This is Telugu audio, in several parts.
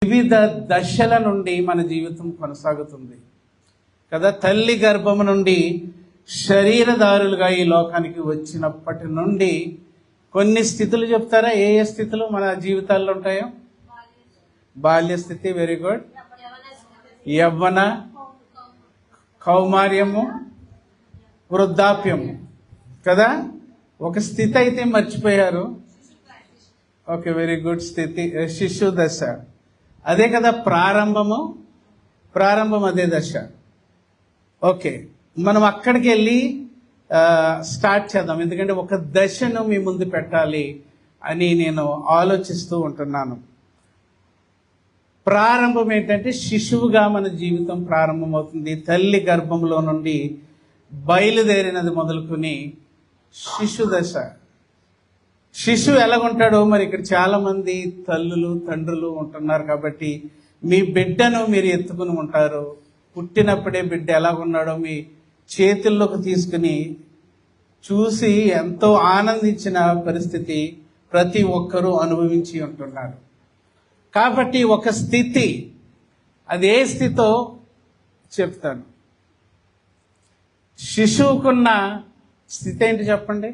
వివిధ దశల నుండి మన జీవితం కొనసాగుతుంది కదా. తల్లి గర్భము నుండి శరీరదారులుగా ఈ లోకానికి వచ్చినప్పటి నుండి కొన్ని స్థితులు చెప్తారా? ఏ ఏ స్థితులు మన జీవితాల్లో ఉంటాయో? బాల్య స్థితి, వెరీ గుడ్. యవ్వన, కౌమార్యము, వృద్ధాప్యము కదా. ఒక స్థితి అయితే మర్చిపోయారు. Okay, very good. స్థితి శిశు దశ అదే కదా. ప్రారంభం అదే దశ. ఓకే, మనం అక్కడికి వెళ్ళి స్టార్ట్ చేద్దాం. ఎందుకంటే ఒక దశను మీ ముందు పెట్టాలి అని నేను ఆలోచిస్తూ ఉంటున్నాను. ప్రారంభం ఏంటంటే శిశువుగా మన జీవితం ప్రారంభమవుతుంది. తల్లి గర్భంలో నుండి బయలుదేరినది మొదలుకొని శిశు దశ. శిశువు ఎలాగుంటాడో మరి ఇక్కడ చాలా మంది తల్లులు తండ్రులు ఉంటున్నారు కాబట్టి మీ బిడ్డను మీరు ఎత్తుకుని ఉంటారు. పుట్టినప్పుడే బిడ్డ ఎలాగున్నాడో మీ చేతుల్లోకి తీసుకుని చూసి ఎంతో ఆనందించిన పరిస్థితి ప్రతి ఒక్కరూ అనుభవించి ఉంటున్నారు. కాబట్టి ఒక స్థితి, అది ఏ స్థితో చెప్తాను. శిశువుకున్న స్థితి ఏంటి చెప్పండి?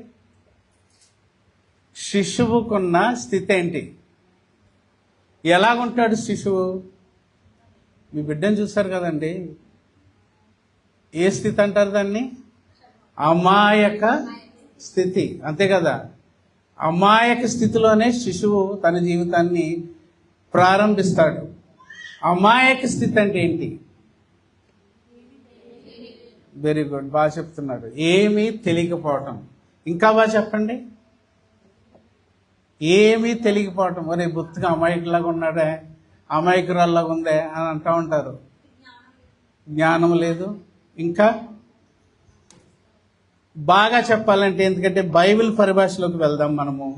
శిశువుకున్న స్థితి ఏంటి? ఎలాగుంటాడు శిశువు? మీ బిడ్డను చూస్తారు కదండి. ఏ స్థితి అంటారు దాన్ని? అమాయక స్థితి, అంతే కదా. అమాయక స్థితిలోనే శిశువు తన జీవితాన్ని ప్రారంభిస్తాడు. అమాయక స్థితి అంటే ఏంటి? వెరీ గుడ్, బాగా చెప్తున్నారు. ఏమీ తెలియకపోవటం. ఇంకా బాగా చెప్పండి. ఏమీ తెలియకపోవటం. ఒరే బొత్తుగా అమాయకులాగా ఉన్నాడే, అమాయకురాల్లాగా ఉందే అని అంటూ ఉంటారు. జ్ఞానం లేదు. ఇంకా బాగా చెప్పాలంటే, ఎందుకంటే బైబిల్ పరిభాషలోకి వెళ్దాం మనము,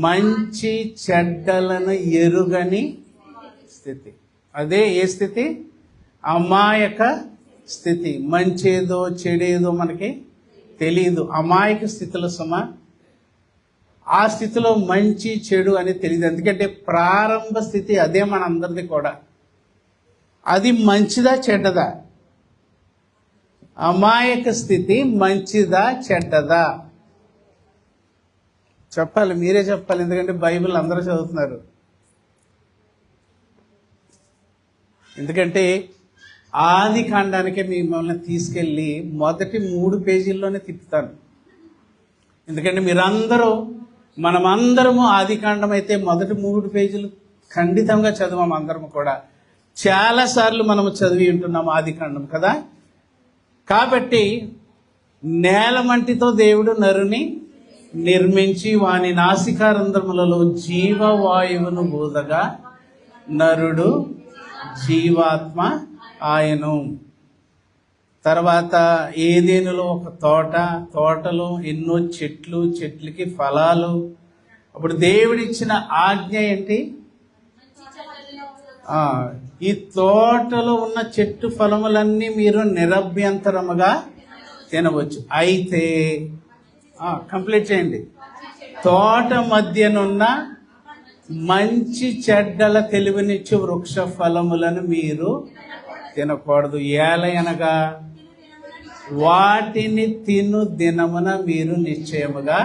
మంచి చెడ్డలను ఎరుగని స్థితి. అదే ఏ స్థితి? అమాయక స్థితి. మంచేదో చెడేదో మనకి తెలియదు. అమాయక స్థితిలో ఆ స్థితిలో మంచి చెడు అని తెలియదు. ఎందుకంటే ప్రారంభ స్థితి అదే మన అందరిది కూడా. అది మంచిదా చెడ్డదా? అమాయక స్థితి మంచిదా చెడ్డదా? చెప్పాలి, మీరే చెప్పాలి. ఎందుకంటే బైబిల్ అందరూ చదువుతున్నారు. ఎందుకంటే ఆది కాండానికే మిమ్మల్ని తీసుకెళ్ళి మొదటి 3 పేజీల్లోనే తిప్పుతాను. ఎందుకంటే మీరందరూ, మనమందరము ఆది కాండం అయితే మొదటి 3 పేజీలు ఖండితంగా చదివాము. అందరము కూడా చాలాసార్లు మనము చదివి ఉంటున్నాము ఆది కాండం కదా. కాబట్టి నేలమంటితో దేవుడు నరుని నిర్మించి వాని నాసికారంధ్రములలో జీవవాయువును ఊదగా నరుడు జీవాత్మ ఆయను. తర్వాత ఏదేనులో ఒక తోటలో ఎన్నో చెట్లకి ఫలాలు. అప్పుడు దేవుడిచ్చిన ఆజ్ఞ ఏంటి? ఈ తోటలో ఉన్న చెట్టు ఫలములన్నీ మీరు నిరభ్యంతరముగా తినవచ్చు. అయితే కంప్లీట్ చేయండి. తోట మధ్యనున్న మంచి చెడ్డల తెలివినిచ్చు వృక్ష ఫలములను మీరు తినకూడదు. ఏలయనగా వాటిని తిను దినమున మీరు నిశ్చయముగా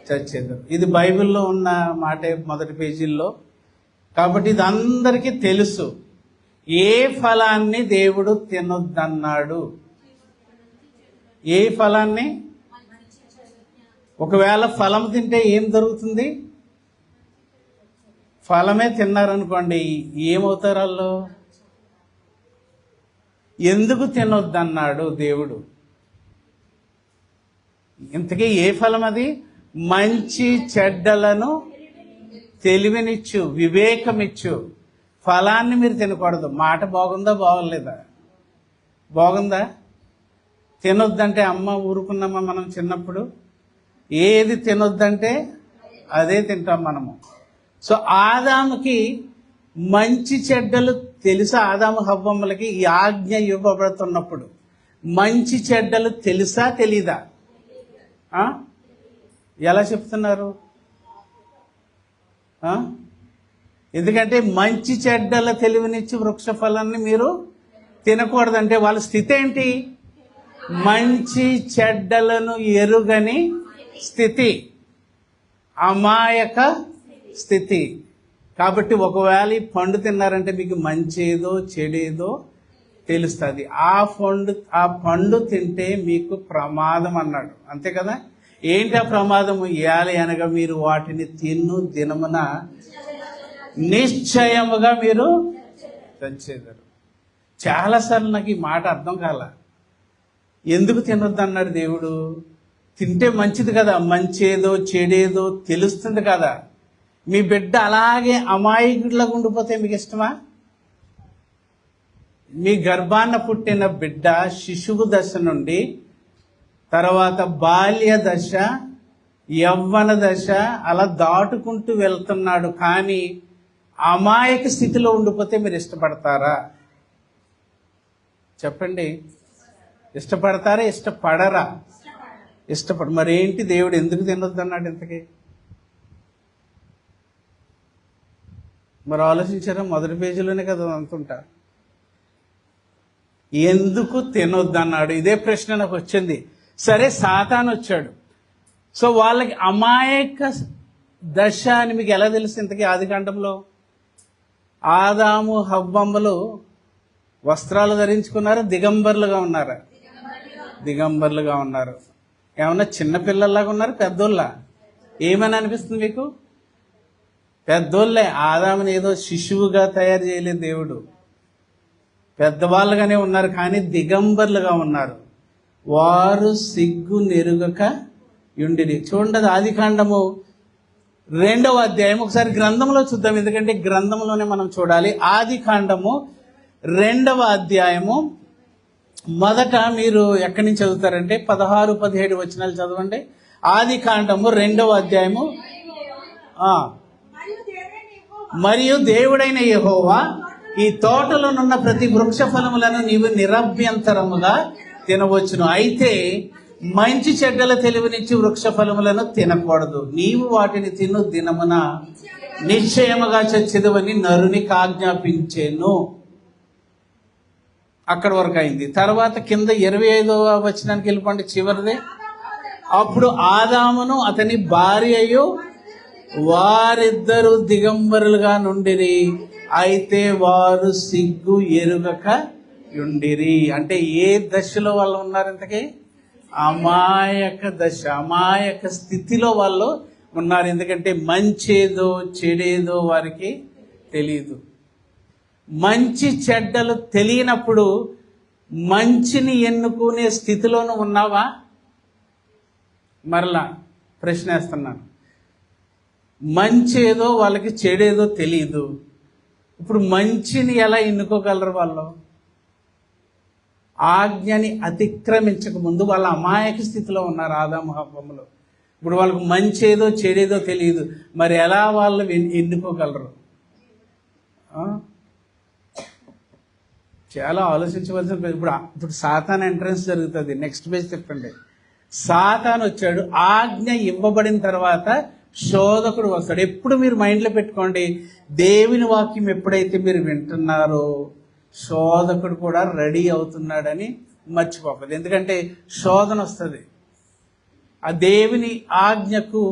చచ్చేద్దరు. ఇది బైబిల్లో ఉన్న మాట మొదటి పేజీల్లో. కాబట్టి ఇది అందరికీ తెలుసు. ఏ ఫలాన్ని దేవుడు తినొద్దన్నాడు? ఏ ఫలాన్ని? ఒకవేళ ఫలం తింటే ఏం జరుగుతుంది? ఫలమే తిన్నారనుకోండి, ఏమవుతారు వాళ్ళు? ఎందుకు తినొద్దన్నాడు దేవుడు? ఇంతకీ ఏ ఫలం అది? మంచి చెడ్డలను తెలివినిచ్చు, వివేకమిచ్చు ఫలాన్ని మీరు తినకూడదు. మాట బాగుందా బాగోలేదా? బాగుందా? తినొద్దంటే అమ్మ ఊరుకున్నామా మనం చిన్నప్పుడు? ఏది తినొద్దంటే అదే తింటాం మనము. సో ఆదాముకి మంచి చెడ్డలు తెలుసా? ఆదాము హవ్వమ్మలకి ఈ ఆజ్ఞ ఇవ్వబడుతున్నప్పుడు మంచి చెడ్డలు తెలుసా తెలీదా? ఎలా చెప్తున్నారు? ఎందుకంటే మంచి చెడ్డల తెలివినిచ్చి వృక్ష ఫలాన్ని మీరు తినకూడదంటే వాళ్ళ స్థితి ఏంటి? మంచి చెడ్డలను ఎరుగని స్థితి, అమాయక స్థితి. కాబట్టి ఒకవేళ ఈ పండు తిన్నారంటే మీకు మంచేదో చెడేదో తెలుస్తుంది. ఆ పండు తింటే మీకు ప్రమాదం అన్నాడు, అంతే కదా? ఏంటి ఆ ప్రమాదము? ఏల అనగా మీరు వాటిని దినమున నిశ్చయముగా మీరు చచ్చేదారు. చాలాసార్లు నాకు ఈ మాట అర్థం కాల. ఎందుకు తినొద్దు అన్నాడు దేవుడు? తింటే మంచిది కదా, మంచేదో చెడేదో తెలుస్తుంది కదా. మీ బిడ్డ అలాగే అమాయకుడిలాగా ఉండిపోతే మీకు ఇష్టమా? మీ గర్భాన పుట్టిన బిడ్డ శిశువు దశ నుండి తర్వాత బాల్య దశ, యవ్వన దశ అలా దాటుకుంటూ వెళ్తున్నాడు. కానీ అమాయక స్థితిలో ఉండిపోతే మీరు ఇష్టపడతారా? చెప్పండి, ఇష్టపడతారా? ఇష్టపడరా? మరి ఏంటి దేవుడు ఎందుకు తినొద్దు అన్నాడు ఇంతకీ? మరి ఆలోచించారా? మొదటి పేజీలోనే కదా అంతుంటా. ఎందుకు తినొద్దు అన్నాడు? ఇదే ప్రశ్న నాకు వచ్చింది. సరే, సాతాను వచ్చాడు. సో వాళ్ళకి అమాయక దశ అని మీకు ఎలా తెలుసు? ఇంతకీ ఆదికాండంలో ఆదాము హవ్వమ్మలు వస్త్రాలు ధరించుకున్నారు, దిగంబర్లుగా ఉన్నారా? దిగంబర్లుగా ఉన్నారు. ఏమన్నా చిన్నపిల్లల్లాగా ఉన్నారు, పెద్దోళ్ళ? ఏమని అనిపిస్తుంది మీకు? పెద్దోళ్ళే. ఆదాముని ఏదో శిశువుగా తయారు చేయలేదు దేవుడు, పెద్దవాళ్ళుగానే ఉన్నారు, కానీ దిగంబర్లుగా ఉన్నారు. వారు సిగ్గు నెరుగక యుండిరి. చూడండి, అది ఆదికాండము 2వ అధ్యాయం. ఒకసారి గ్రంథంలో చూద్దాం, ఎందుకంటే గ్రంథంలోనే మనం చూడాలి. ఆదికాండము 2వ అధ్యాయము మొదట మీరు ఎక్కడి నుంచి చదువుతారంటే 16-17 వచనాలు చదవండి. ఆదికాండము 2వ అధ్యాయము. మరియు దేవుడైన యెహోవా, ఈ తోటలోనున్న ప్రతి వృక్ష ఫలములను నీవు నిరభ్యంతరముగా తినవచ్చును, అయితే మంచి చెడ్డల తెలివినిచ్చి వృక్ష ఫలములను తినకూడదు. నీవు వాటిని తిను దినమున నిశ్చయముగా చచ్చెదవని నరునికి ఆజ్ఞాపించెను. అక్కడి వరకు అయింది. తర్వాత కింద 25వ వచనానికి వెళ్ళిపోండి, చివరిదే. అప్పుడు ఆదామును అతని భార్యయు వారిద్దరు దిగంబరులుగా నుండిరి, అయితే వారు సిగ్గు ఎరుగక యుండిరి. అంటే ఏ దశలో వాళ్ళు ఉన్నారు? ఇంతకీ అమాయక దశ, అమాయక స్థితిలో వాళ్ళు ఉన్నారు. ఎందుకంటే మంచేదో చెడేదో వారికి తెలియదు. మంచి చెడ్డలు తెలియనప్పుడు మంచిని ఎన్నుకునే స్థితిలోనూ ఉన్నావా? మరలా ప్రశ్న వేస్తున్నాను. మంచేదో వాళ్ళకి చెడేదో తెలియదు. ఇప్పుడు మంచిని ఎలా ఎన్నుకోగలరు వాళ్ళు? ఆజ్ఞని అతిక్రమించక ముందు వాళ్ళ అమాయక స్థితిలో ఉన్నారు ఆదాము హవ్వములు. ఇప్పుడు వాళ్ళకు మంచేదో చెడేదో తెలియదు, మరి ఎలా వాళ్ళు ఎన్నుకోగలరు? చాలా ఆలోచించవలసిన. ఇప్పుడు సాతాన్ ఎంట్రన్స్ జరుగుతుంది. నెక్స్ట్ పేజ్ చెప్పండి. సాతాన్ వచ్చాడు, ఆజ్ఞ ఇవ్వబడిన తర్వాత శోధకుడు వస్తాడు. ఎప్పుడు మీరు మైండ్లో పెట్టుకోండి, దేవుని వాక్యం ఎప్పుడైతే మీరు వింటున్నారో శోధకుడు కూడా రెడీ అవుతున్నాడని మర్చిపోకూడదు. ఎందుకంటే శోధన వస్తుంది. ఆ దేవుని ఆజ్ఞకు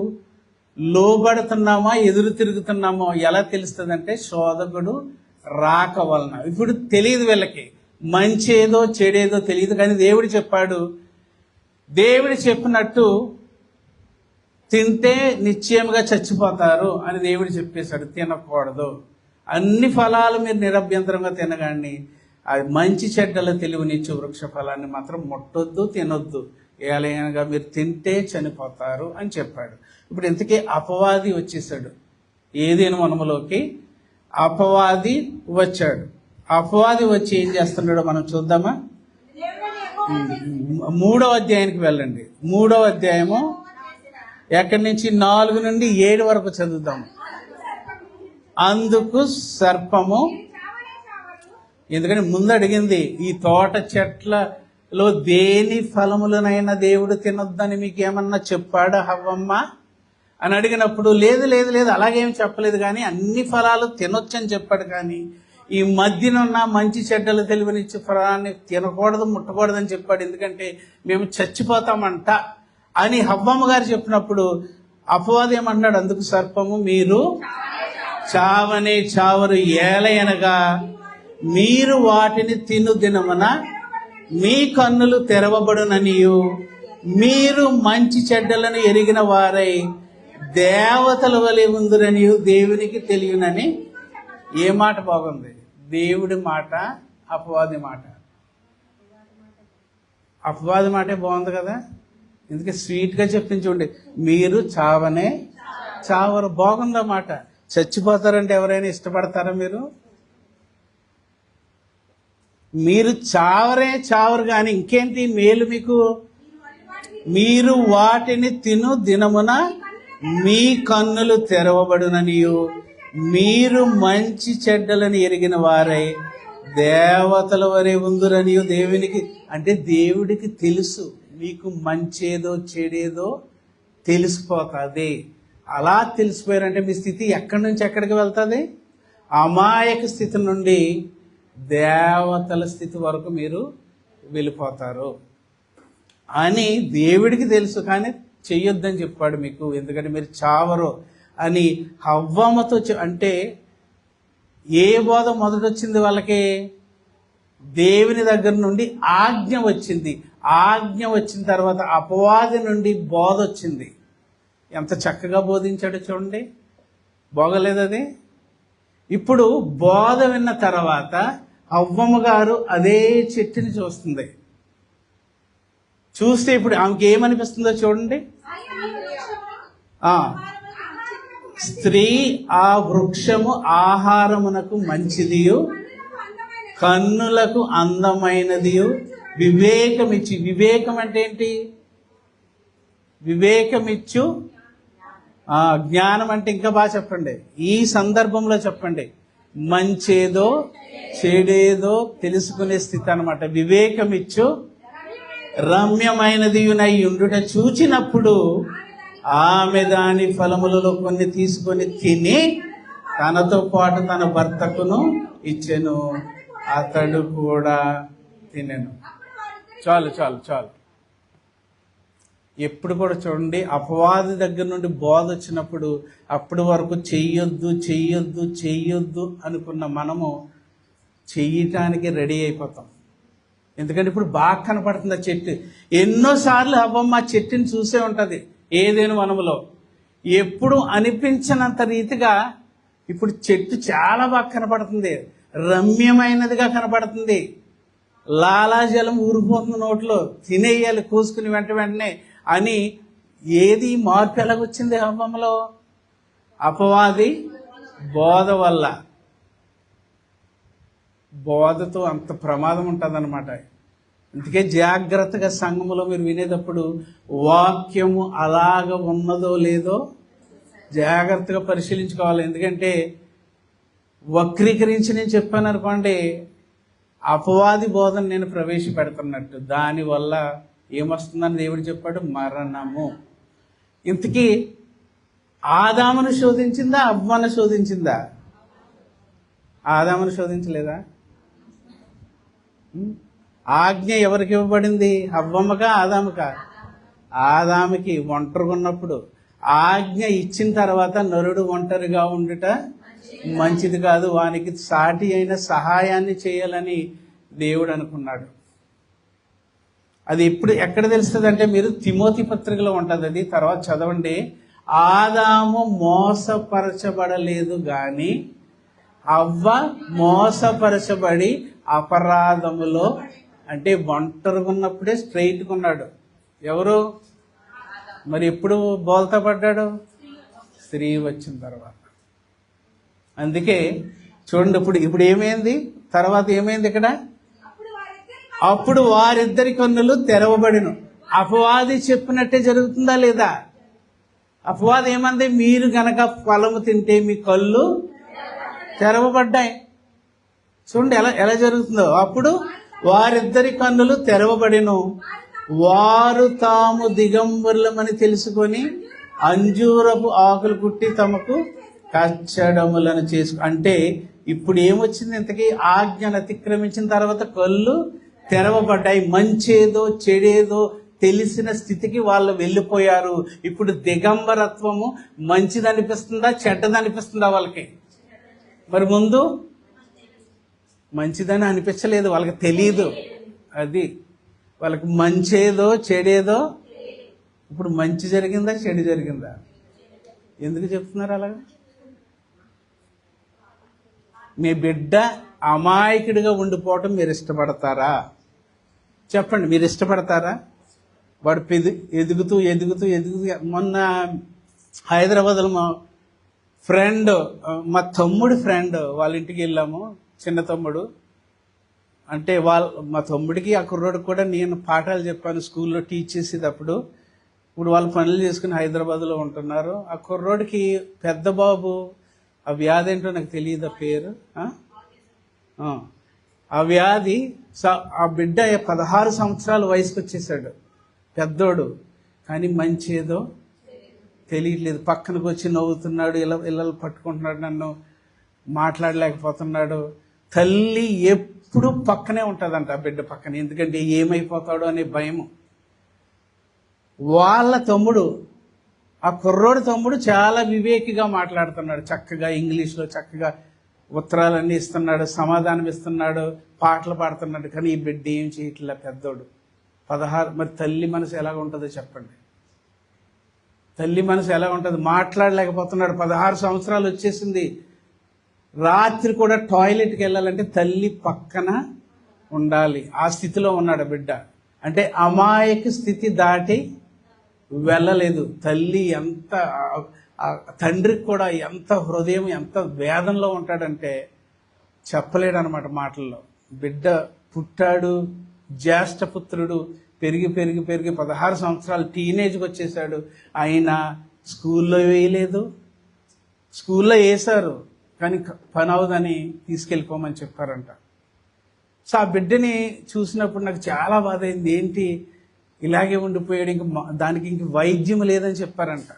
లోబడుతున్నామా ఎదురు తిరుగుతున్నామో ఎలా తెలుస్తుందంటే శోధకుడు రాక వలన. ఇప్పుడు తెలియదు వీళ్ళకి, మంచేదో చెడేదో తెలియదు, కానీ దేవుడు చెప్పాడు. దేవుడు చెప్పినట్టు తింటే నిశ్చయంగా చచ్చిపోతారు అని దేవుడు చెప్పేశాడు. తినకూడదు, అన్ని ఫలాలు మీరు నిరభ్యంతరంగా తినగాని అది మంచి చెడ్డల తెలివినిచ్చే వృక్ష ఫలాన్ని మాత్రం ముట్టొద్దు, తినొద్దు, ఏలైనగా మీరు తింటే చనిపోతారు అని చెప్పాడు. ఇప్పుడు ఇంతకీ అపవాది వచ్చేసాడు. ఏదేను వనములోకి అపవాది వచ్చాడు. అపవాది వచ్చి ఏం చేస్తున్నాడో మనం చూద్దామా? 3వ అధ్యాయానికి వెళ్ళండి. 3వ అధ్యాయము ఎక్కడి నుంచి 4 నుండి 7 వరకు చదువుదాము. అందుకు సర్పము, ఎందుకంటే ముందు అడిగింది, ఈ తోట చెట్లలో దేని ఫలములనైనా దేవుడు తినొద్దని మీకు ఏమన్నా చెప్పాడా హవ్వమ్మ? అని అడిగినప్పుడు లేదు లేదు లేదు అలాగేం చెప్పలేదు, కానీ అన్ని ఫలాలు తినొచ్చని చెప్పాడు. కానీ ఈ మధ్యనున్న మంచి చెడ్డలు తెలివినిచ్చే ఫలాన్ని తినకూడదు, ముట్టకూడదని చెప్పాడు. ఎందుకంటే మేము చచ్చిపోతామంట అని హవ్వమ్మ గారు చెప్పినప్పుడు అపవాది ఏమంటున్నాడు? అందుకు సర్పము, మీరు చావనే చావరు, ఏలయనగా మీరు వాటిని తిను దినమున మీ కన్నులు తెరవబడుననియు మీరు మంచి చెడ్డలను ఎరిగిన వారై దేవతల వలె ఉందురనియు దేవునికి తెలియనని. ఏ మాట బాగుంది? దేవుడి మాట, అపవాది మాట. అపవాది మాటే బాగుంది కదా, ఎందుకే స్వీట్గా చెప్పించుకోండి, మీరు చావనే చావరు. బాగుందా మాట? చచ్చిపోతారంటే ఎవరైనా ఇష్టపడతారా? మీరు చావరే చావరు, కానీ ఇంకేంటి మేలు మీకు? మీరు వాటిని తిను దినమున మీ కన్నులు తెరవబడుననియు మీరు మంచి చెడ్డలను ఎరిగిన వారై దేవతల వరే ఉందురనియు దేవునికి. అంటే దేవుడికి తెలుసు మీకు మంచేదో చెడేదో తెలిసిపోతుంది. అలా తెలిసిపోయారంటే మీ స్థితి ఎక్కడి నుంచి ఎక్కడికి వెళ్తుంది? అమాయక స్థితి నుండి దేవతల స్థితి వరకు మీరు వెళ్ళిపోతారు అని దేవుడికి తెలుసు, కానీ చెయ్యొద్దని చెప్పాడు మీకు, ఎందుకంటే మీరు చావరు అని హవ్వమ్మతో. అంటే ఏ బోధ మొదటొచ్చింది వాళ్ళకి? దేవుని దగ్గర నుండి ఆజ్ఞ వచ్చింది. ఆజ్ఞ వచ్చిన తర్వాత అపవాది నుండి బోధ వచ్చింది. ఎంత చక్కగా బోధించాడో చూడండి, బాగలేదు అది? ఇప్పుడు బోధ విన్న తర్వాత హవ్వమ్మ గారు అదే చెట్టుని చూస్తుంది. చూస్తే ఇప్పుడు ఆమెకి ఏమనిపిస్తుందో చూడండి. స్త్రీ ఆ వృక్షము ఆహారమునకు మంచిదియు కన్నులకు అందమైనదియు వివేకమిచ్చు. వివేకం అంటే ఏంటి? వివేకమిచ్చు జ్ఞానం అంటే ఇంకా బాగా చెప్పండి, ఈ సందర్భంలో చెప్పండి. మంచేదో చెడేదో తెలుసుకునే స్థితి అన్నమాట. వివేకమిచ్చు రమ్యమైనది ఉండుట చూచినప్పుడు ఆమె దాని ఫలములలో కొన్ని తీసుకొని తిని తనతో పాటు తన భర్తకును ఇచ్చెను, అతడు కూడా తినెను. చాలు చాలు చాలు. ఎప్పుడు కూడా చూడండి, అపవాది దగ్గర నుండి బోధ వచ్చినప్పుడు అప్పటి వరకు చెయ్యొద్దు చెయ్యొద్దు చెయ్యొద్దు అనుకున్న మనము చెయ్యటానికి రెడీ అయిపోతాం. ఎందుకంటే ఇప్పుడు బాగా కనపడుతుంది ఆ చెట్టు. ఎన్నోసార్లు అవ్వమ్మ ఆ చెట్టుని చూసే ఉంటుంది ఏదైనా వనములో. ఎప్పుడు అనిపించినంత రీతిగా ఇప్పుడు చెట్టు చాలా బాగా కనపడుతుంది, రమ్యమైనదిగా కనపడుతుంది. లాలాజలం ఊరిపోతుంది నోట్లో, తినేయాలి కోసుకుని వెంటనే అని. ఏది మార్పు ఎలాగొచ్చింది అవ్వమ్మలో? అపవాది బోధ వల్ల. బోధతో అంత ప్రమాదం ఉంటుంది అనమాట. అందుకే జాగ్రత్తగా సంఘములో మీరు వినేటప్పుడు వాక్యము అలాగ ఉన్నదో లేదో జాగ్రత్తగా పరిశీలించుకోవాలి. ఎందుకంటే వక్రీకరించి నేను చెప్పాను అనుకోండి, అపవాది బోధన నేను ప్రవేశపెడుతున్నట్టు, దానివల్ల ఏమొస్తుందని దేవుడు చెప్పాడు? మరణము. ఇంతకీ ఆదామును శోధించిందా అవ్వను శోధించిందా? ఆదామును శోధించలేదా? ఆజ్ఞ ఎవరికి ఇవ్వబడింది? అవ్వమ్మకా ఆదాముకా? ఆదాముకి. ఒంటరిగా ఉన్నప్పుడు ఆజ్ఞ ఇచ్చిన తర్వాత నరుడు ఒంటరిగా ఉండుట మంచిది కాదు, వానికి సాటి అయిన సహాయాన్ని చేయాలని దేవుడు అనుకున్నాడు. అది ఎక్కడ తెలుస్తుంది అంటే, మీరు తిమోతి పత్రికలో ఉంటుంది, అది తర్వాత చదవండి. ఆదాము మోసపరచబడలేదు గాని అవ్వ మోసపరచబడి అపరాధములో, అంటే ఒంటరిగా ఉన్నప్పుడే స్ట్రైట్గా ఉన్నాడు. ఎవరు? మరి ఎప్పుడు బోల్తా పడ్డాడు? స్త్రీ వచ్చిన తర్వాత. అందుకే చూడండి, ఇప్పుడు ఏమైంది? తర్వాత ఏమైంది ఇక్కడ? అప్పుడు వారిద్దరి కన్నులు తెరవబడిను. అపవాది చెప్పినట్టే జరుగుతుందా లేదా? అపవాది ఏమంది? మీరు గనక ఫలము తింటే మీ కళ్ళు తెరవబడ్డాయి. చూడండి ఎలా జరుగుతుందో. అప్పుడు వారిద్దరి కన్నులు తెరవబడిను, వారు తాము దిగంబరులమని తెలుసుకొని అంజూరపు ఆకులు కుట్టి తమకు కచ్చడములను చేసుకు. అంటే ఇప్పుడు ఏమొచ్చింది? ఇంతకీ ఆజ్ఞను అతిక్రమించిన తర్వాత కళ్ళు తెరవబడ్డాయి. మంచేదో చెడేదో తెలిసిన స్థితికి వాళ్ళు వెళ్ళిపోయారు. ఇప్పుడు దిగంబరత్వము మంచిది అనిపిస్తుందా చెడ్డది అనిపిస్తుందా వాళ్ళకి? మరి ముందు మంచిదని అనిపించలేదు, వాళ్ళకి తెలియదు. అది వాళ్ళకి మంచేదో చెడేదో. ఇప్పుడు మంచి జరిగిందా చెడు జరిగిందా? ఎందుకు చెప్తున్నారు అలాగా? మీ బిడ్డ అమాయకుడిగా ఉండిపోవటం మీరు ఇష్టపడతారా? చెప్పండి, మీరు ఇష్టపడతారా? వాడు ఎదుగుతూ ఎదుగుతూ ఎదుగుతూ మొన్న హైదరాబాద్లో మా తమ్ముడి ఫ్రెండ్ వాళ్ళ ఇంటికి వెళ్ళాము. చిన్న తమ్ముడు అంటే మా తమ్ముడికి ఆ కుర్రోడికి కూడా నేను పాఠాలు చెప్పాను స్కూల్లో టీచ్ చేసేటప్పుడు. ఇప్పుడు వాళ్ళు పనులు చేసుకుని హైదరాబాద్లో ఉంటున్నారు. ఆ కుర్రోడికి పెద్ద బాబు ఆ వ్యాధి ఏంటో నాకు తెలియదు, ఆ పేరు. ఆ వ్యాధి ఆ బిడ్డ 16 సంవత్సరాల వయసుకు వచ్చేసాడు, పెద్దోడు. కానీ మంచి ఏదో తెలియట్లేదు. పక్కనకు వచ్చి నవ్వుతున్నాడు, ఇళ్ళ పట్టుకుంటున్నాడు, నన్ను మాట్లాడలేకపోతున్నాడు. తల్లి ఎప్పుడు పక్కనే ఉంటుందంట ఆ బిడ్డ పక్కన, ఎందుకంటే ఏమైపోతాడో అనే భయము. వాళ్ళ తమ్ముడు, ఆ కుర్రోడి తమ్ముడు చాలా వివేకిగా మాట్లాడుతున్నాడు, చక్కగా ఇంగ్లీష్లో చక్కగా ఉత్తరాలన్నీ ఇస్తున్నాడు, సమాధానం ఇస్తున్నాడు, పాటలు పాడుతున్నాడు. కానీ ఈ బిడ్డ ఏం చేయట్లే, పెద్దోడు 16. మరి తల్లి మనసు ఎలా ఉంటుందో చెప్పండి? తల్లి మనసు ఎలా ఉంటుంది? మాట్లాడలేకపోతున్నాడు, 16 సంవత్సరాలు వచ్చేసింది. రాత్రి కూడా టాయిలెట్కి వెళ్ళాలంటే తల్లి పక్కన ఉండాలి. ఆ స్థితిలో ఉన్నాడు బిడ్డ. అంటే అమాయక స్థితి దాటి వెళ్ళలేదు. తల్లి ఎంత, తండ్రికి కూడా ఎంత హృదయం, ఎంత వేదనలో ఉంటాడంటే చెప్పలేడు అనమాట మాటల్లో. బిడ్డ పుట్టాడు, జ్యేష్ఠపుత్రుడు, పెరిగి పెరిగి పెరిగి 16 సంవత్సరాలు టీనేజ్కి వచ్చేసాడు. అయినా స్కూల్లో వేయలేదు. స్కూల్లో వేశారు కానీ పని అవదని తీసుకెళ్ళిపోమని చెప్పారంట. సో ఆ బిడ్డని చూసినప్పుడు నాకు చాలా బాధ అయింది. ఏంటి ఇలాగే ఉండిపోయాడు, దానికి ఇంక వైద్యం లేదని చెప్పారంట.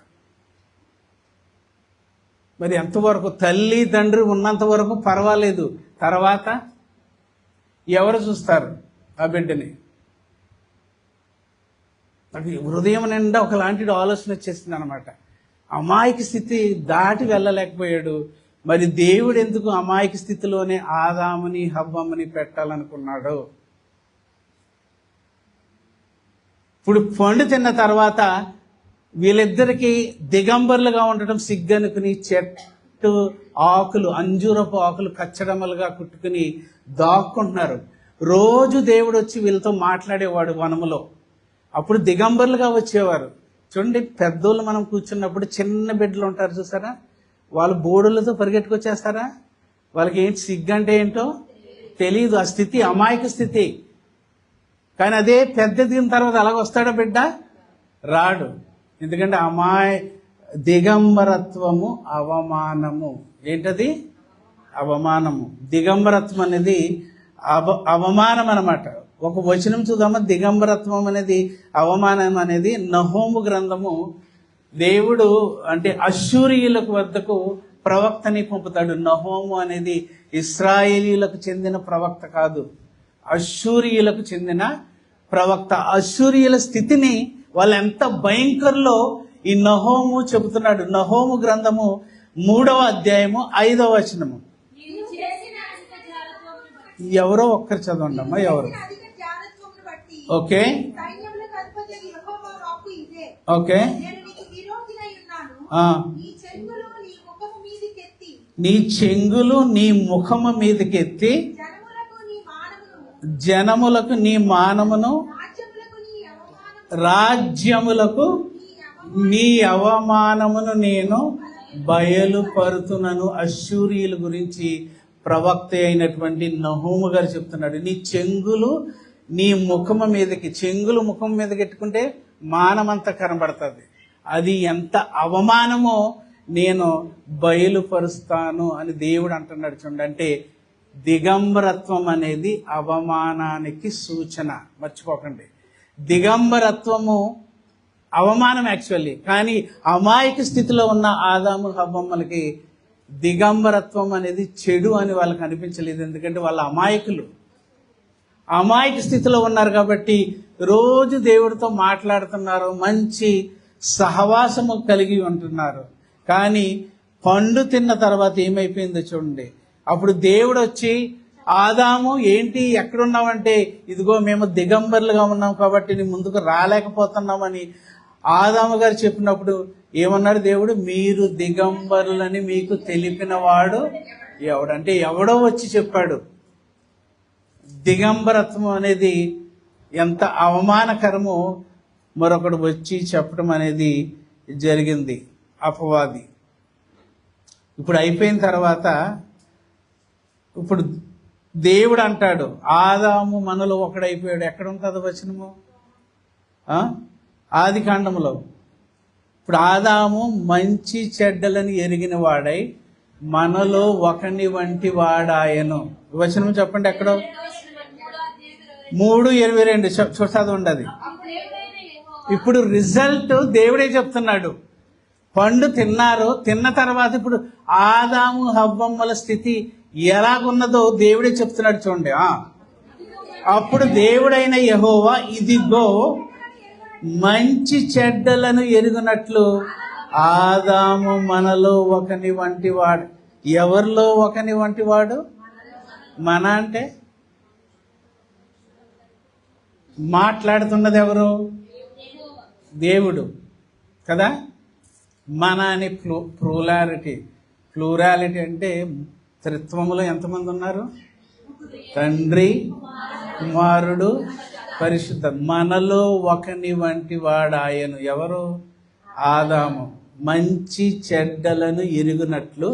మరి ఎంతవరకు? తల్లి తండ్రి ఉన్నంత వరకు పర్వాలేదు, తర్వాత ఎవరు చూస్తారు ఆ బిడ్డని? నాకు హృదయం నిండా ఒకలాంటి ఆలోచన వచ్చేసింది అనమాట. అమాయక స్థితి దాటి వెళ్ళలేకపోయాడు. మరి దేవుడు ఎందుకు అమాయక స్థితిలోనే ఆదాముని హవ్వమ్మని పెట్టాలనుకున్నాడు? ఇప్పుడు పండు తిన్న తర్వాత వీళ్ళిద్దరికి దిగంబరులుగా ఉండటం సిగ్గనుకుని చెట్టు ఆకులు, అంజూరపు ఆకులు కచ్చడమలుగా కుట్టుకుని దాక్కుంటున్నారు. రోజు దేవుడు వచ్చి వీళ్ళతో మాట్లాడేవాడు వనములో. అప్పుడు దిగంబరులుగా వచ్చేవారు. చూడండి, పెద్దోళ్ళు మనం కూర్చున్నప్పుడు చిన్న బిడ్డలు ఉంటారు చూసారా, వాళ్ళు బోడులతో పరిగెట్టుకొచ్చేస్తారా? వాళ్ళకి ఏంటి సిగ్గు అంటే ఏంటో తెలియదు. ఆ స్థితి అమాయక స్థితి. కానీ అదే పెద్ద దిగిన తర్వాత అలాగ వస్తాడా బిడ్డ? రాడు. ఎందుకంటే దిగంబరత్వము అవమానము. ఏంటది? అవమానము. దిగంబరత్వం అనేది అవమానం అన్నమాట. ఒక వచనం చూద్దామా? దిగంబరత్వం అనేది అవమానం అనేది నహోము గ్రంథము. దేవుడు అంటే అశ్షూరీయులకు వద్దకు ప్రవక్తని పంపుతాడు. నహోము అనేది ఇశ్రాయేలీయులకు చెందిన ప్రవక్త కాదు, అశ్షూరీయులకు చెందిన ప్రవక్త. అశ్షూరీయుల స్థితిని వాళ్ళు ఎంత భయంకరలో ఈ నహోము చెబుతున్నాడు. నహోము గ్రంథము 3వ అధ్యాయము 5వ వచనము. ఎవరో ఒక్కరు చదవండి అమ్మా. ఎవరు? Okay okay. నీ చెంగులు నీ ముఖము మీదకెత్తి జనములకు నీ మానమును, రాజ్యములకు నీ అవమానమును నేను బయలుపరుతునను. అశ్షూరీయుల గురించి ప్రవక్త అయినటువంటి నహూము గారు చెప్తున్నాడు. నీ చెంగులు నీ ముఖము మీదకి, చెంగులు ముఖం మీద పెట్టుకుంటే మానమంతా కనబడుతుంది. అది ఎంత అవమానమో నేను బయలుపరుస్తాను అని దేవుడు అంటున్నాడు. చూడండి, అంటే దిగంబరత్వం అనేది అవమానానికి సూచన. మర్చిపోకండి, దిగంబరత్వము అవమానం యాక్చువల్లీ. కానీ అమాయక స్థితిలో ఉన్న ఆదాము హవ్వమ్మలకి దిగంబరత్వం అనేది చెడు అని వాళ్ళకి అనిపించలేదు. ఎందుకంటే వాళ్ళ అమాయక స్థితిలో ఉన్నారు కాబట్టి రోజు దేవుడితో మాట్లాడుతున్నారు, మంచి సహవాసము కలిగి ఉంటున్నారు. కానీ పండు తిన్న తర్వాత ఏమైపోయిందో చూడండి. అప్పుడు దేవుడు వచ్చి, ఆదాము ఏంటి ఎక్కడున్నావంటే, ఇదిగో మేము దిగంబరులుగా ఉన్నాం కాబట్టి నీ ముందుకు రాలేకపోతున్నామని ఆదాము గారు చెప్పినప్పుడు ఏమన్నాడు దేవుడు? మీరు దిగంబరులని మీకు తెలిపిన వాడు ఎవడంటే ఎవడో వచ్చి చెప్పాడు. దిగంబరత్వం అనేది ఎంత అవమానకరమో మరొకడు వచ్చి చెప్పడం అనేది జరిగింది, అపవాది. ఇప్పుడు అయిపోయిన తర్వాత ఇప్పుడు దేవుడు అంటాడు, ఆదాము మనలో ఒకడైపోయాడు. ఎక్కడ ఉంటుంది వచనము? ఆది కాండములో. ఇప్పుడు ఆదాము మంచి చెడ్డలని ఎరిగిన వాడై మనలో ఒకని వంటి వాడాయను. వచనం చెప్పండి ఎక్కడో. 3:22 చదవండి అది. ఇప్పుడు రిజల్ట్ దేవుడే చెప్తున్నాడు. పండు తిన్నారు, తిన్న తర్వాత ఇప్పుడు ఆదాము హవ్వమ్మల స్థితి ఎలాగున్నదో దేవుడే చెప్తున్నాడు చూడండి. అప్పుడు దేవుడైన యెహోవా ఇదిగో మంచి చెడ్డలను ఎరుగునట్లు ఆదాము మనలో ఒకని వంటి వాడు. ఎవరిలో ఒకని వంటి వాడు? మన అంటే మాట్లాడుతున్నది ఎవరు? దేవుడు కదా. మన అని ప్లూరాలిటీ అంటే త్రిత్వములో ఎంతమంది ఉన్నారు? తండ్రి, కుమారుడు, పరిశుద్ధ. మనలో ఒకని వంటి వాడాయను. ఎవరు? ఆదాము. మంచి చెడ్డలను ఎరుగునట్లు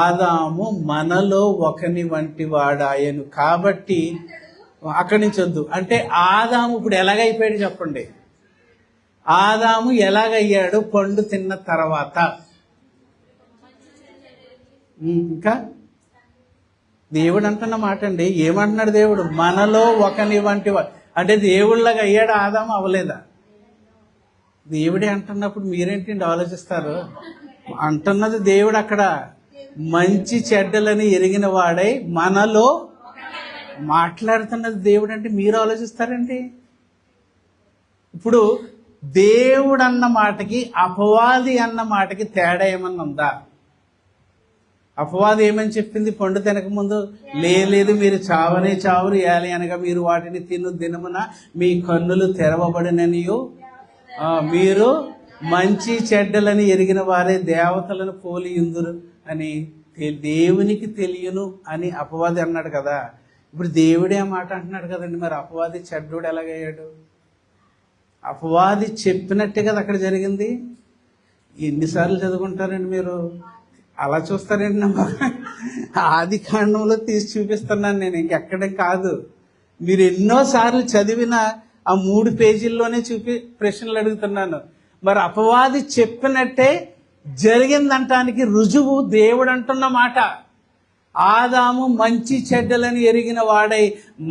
ఆదాము మనలో ఒకని వంటి వాడాయను. కాబట్టి అక్కడి నుంచి వద్దు. అంటే ఆదాము ఇప్పుడు ఎలాగైపోయాడు చెప్పండి? ఆదాము ఎలాగయ్యాడు పండు తిన్న తర్వాత? ఇంకా దేవుడు అంటున్న మాట అండి. ఏమంటున్నాడు దేవుడు? మనలో ఒకని వంటి వాడు. అంటే దేవుళ్ళగా అయ్యాడు ఆదాము, అవ్వలేదా? దేవుడే అంటున్నప్పుడు మీరేంటండి ఆలోచిస్తారు? అంటున్నది దేవుడు. అక్కడ మంచి చెడ్డలని ఎరిగిన వాడై మనలో మాట్లాడుతున్నది దేవుడు. అంటే మీరు ఆలోచిస్తారండి. ఇప్పుడు దేవుడు అన్న మాటకి అపవాది అన్న మాటకి తేడా ఏమన్నా ఉందా? అపవాది ఏమని చెప్పింది పండు తినక ముందు? లేదు మీరు చావనే చావురు, ఏలి అనగా మీరు వాటిని తిను దినమున మీ కన్నులు తెరవబడిననియు మీరు మంచి చెడ్డలని ఎరిగిన వారే దేవతలను పోలియుందురు అని దేవునికి తెలియను అని అపవాది అన్నాడు కదా. ఇప్పుడు దేవుడే ఆ మాట అంటున్నాడు కదండి. మరి అపవాది చెడ్డోడు ఎలాగయ్యాడు? అపవాది చెప్పినట్టే కదా అక్కడ జరిగింది. ఎన్నిసార్లు చదువుకుంటారండి మీరు? అలా చూస్తారండి. ఆది కాండంలో తీసి చూపిస్తున్నాను నేను, ఇంకెక్కడ కాదు. మీరు ఎన్నోసార్లు చదివిన ఆ 3 పేజీల్లోనే ప్రశ్నలు అడుగుతున్నాను. మరి అపవాది చెప్పినట్టే జరిగిందంటానికి రుజువు దేవుడు అంటున్న మాట. ఆదాము మంచి చెడ్డలని ఎరిగిన వాడై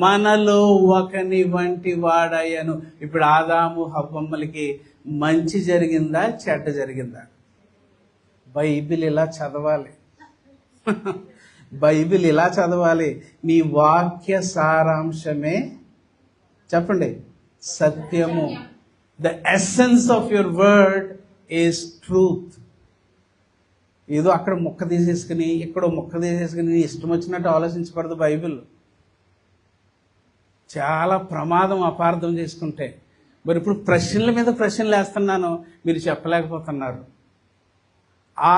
మనలో ఒకని వంటి వాడయ్యను. ఇప్పుడు ఆదాము హవ్వమ్మలకి మంచి జరిగిందా చెడ్డ జరిగిందా? బైబిల్ ఇలా చదవాలి. బైబిల్ ఇలా చదవాలి. నీ వాక్య సారాంశమే చెప్పండి సత్యము. The essence of your word is truth. ఏదో అక్కడ ముక్క తీసేసుకుని ఇక్కడ ముక్క తీసేసుకుని ఇష్టం వచ్చినట్టు ఆలోచించకూడదు. బైబిల్ చాలా ప్రమాదం అపార్థం చేసుకుంటే. మరి ఇప్పుడు ప్రశ్నల మీద ప్రశ్నలు వేస్తున్నాను, మీరు చెప్పలేకపోతున్నారు. ఆ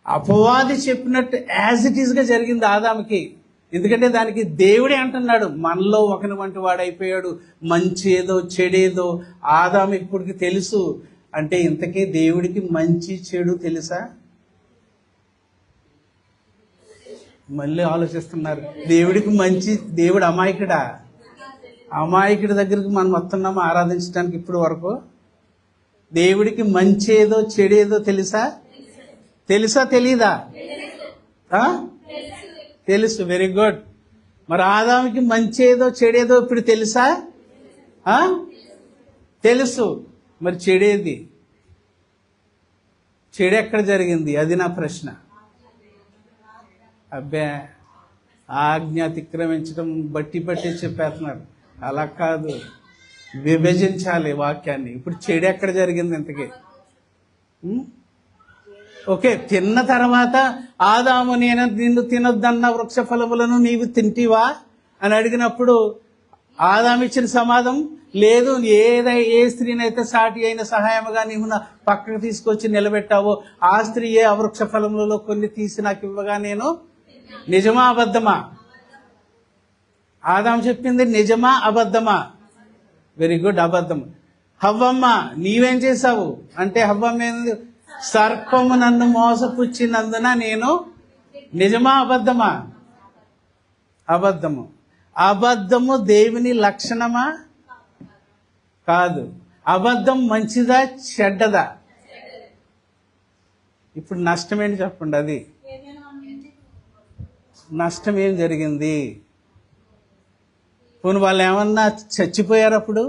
అపవాది చెప్పినట్టు యాజ్ ఇట్ ఈస్గా జరిగింది ఆదాముకి. ఎందుకంటే దానికి దేవుడే అంటున్నాడు మనలో ఒకని వంటి వాడైపోయాడు. మంచి ఏదో చెడేదో ఆదాము ఇప్పటికి తెలుసు. అంటే ఇంతకీ దేవుడికి మంచి చెడు తెలుసా? మళ్ళీ ఆలోచిస్తున్నారు. దేవుడికి మంచి, దేవుడు అమాయకుడా? అమాయకుడి దగ్గరికి మనం వస్తున్నాము ఆరాధించడానికి. ఇప్పుడు వరకు దేవుడికి మంచి ఏదో చెడేదో తెలుసా? తెలీదా? తెలుసు. Very good. మరి ఆదాముకి మంచి ఏదో చెడేదో ఇప్పుడు తెలుసా? తెలుసు. మరి చెడేది? చెడు ఎక్కడ జరిగింది? అది నా ప్రశ్న. అబ్బే, ఆజ్ఞ అతిక్రమించడం బట్టి చెప్పేస్తున్నారు. అలా కాదు, విభజించాలి వాక్యాన్ని. ఇప్పుడు చెడు ఎక్కడ జరిగింది ఇంతకీ? ఓకే, తిన్న తర్వాత ఆదాము, నేను నిన్ను తినొద్దన్న వృక్ష ఫలములను నీవు తింటివా అని అడిగినప్పుడు ఆదాము ఇచ్చిన సమాధానం, లేదు, ఏ స్త్రీనైతే సాటి అయిన సహాయముగా నీవు నా పక్కకు తీసుకొచ్చి నిలబెట్టావో ఆ స్త్రీయే ఆ వృక్ష ఫలములలో కొన్ని తీసి నాకు ఇవ్వగా నేను. నిజమా అబద్ధమా? ఆదాము చెప్పింది నిజమా అబద్ధమా? వెరీ గుడ్, అబద్ధం. హవ్వమ్మ, నీవేం చేశావు అంటే హవ్వమ్మ ఏంది? సర్పము నన్ను మోసపుచ్చినందున నేను. నిజమా అబద్ధమా? అబద్ధము. అబద్ధము దేవుని లక్షణమా? కాదు. అబద్ధం మంచిదా చెడ్డదా? ఇప్పుడు నష్టం ఏంటి చెప్పండి? అది నష్టం ఏం జరిగింది? పోనీ వాళ్ళు ఏమన్నా చచ్చిపోయారు అప్పుడు?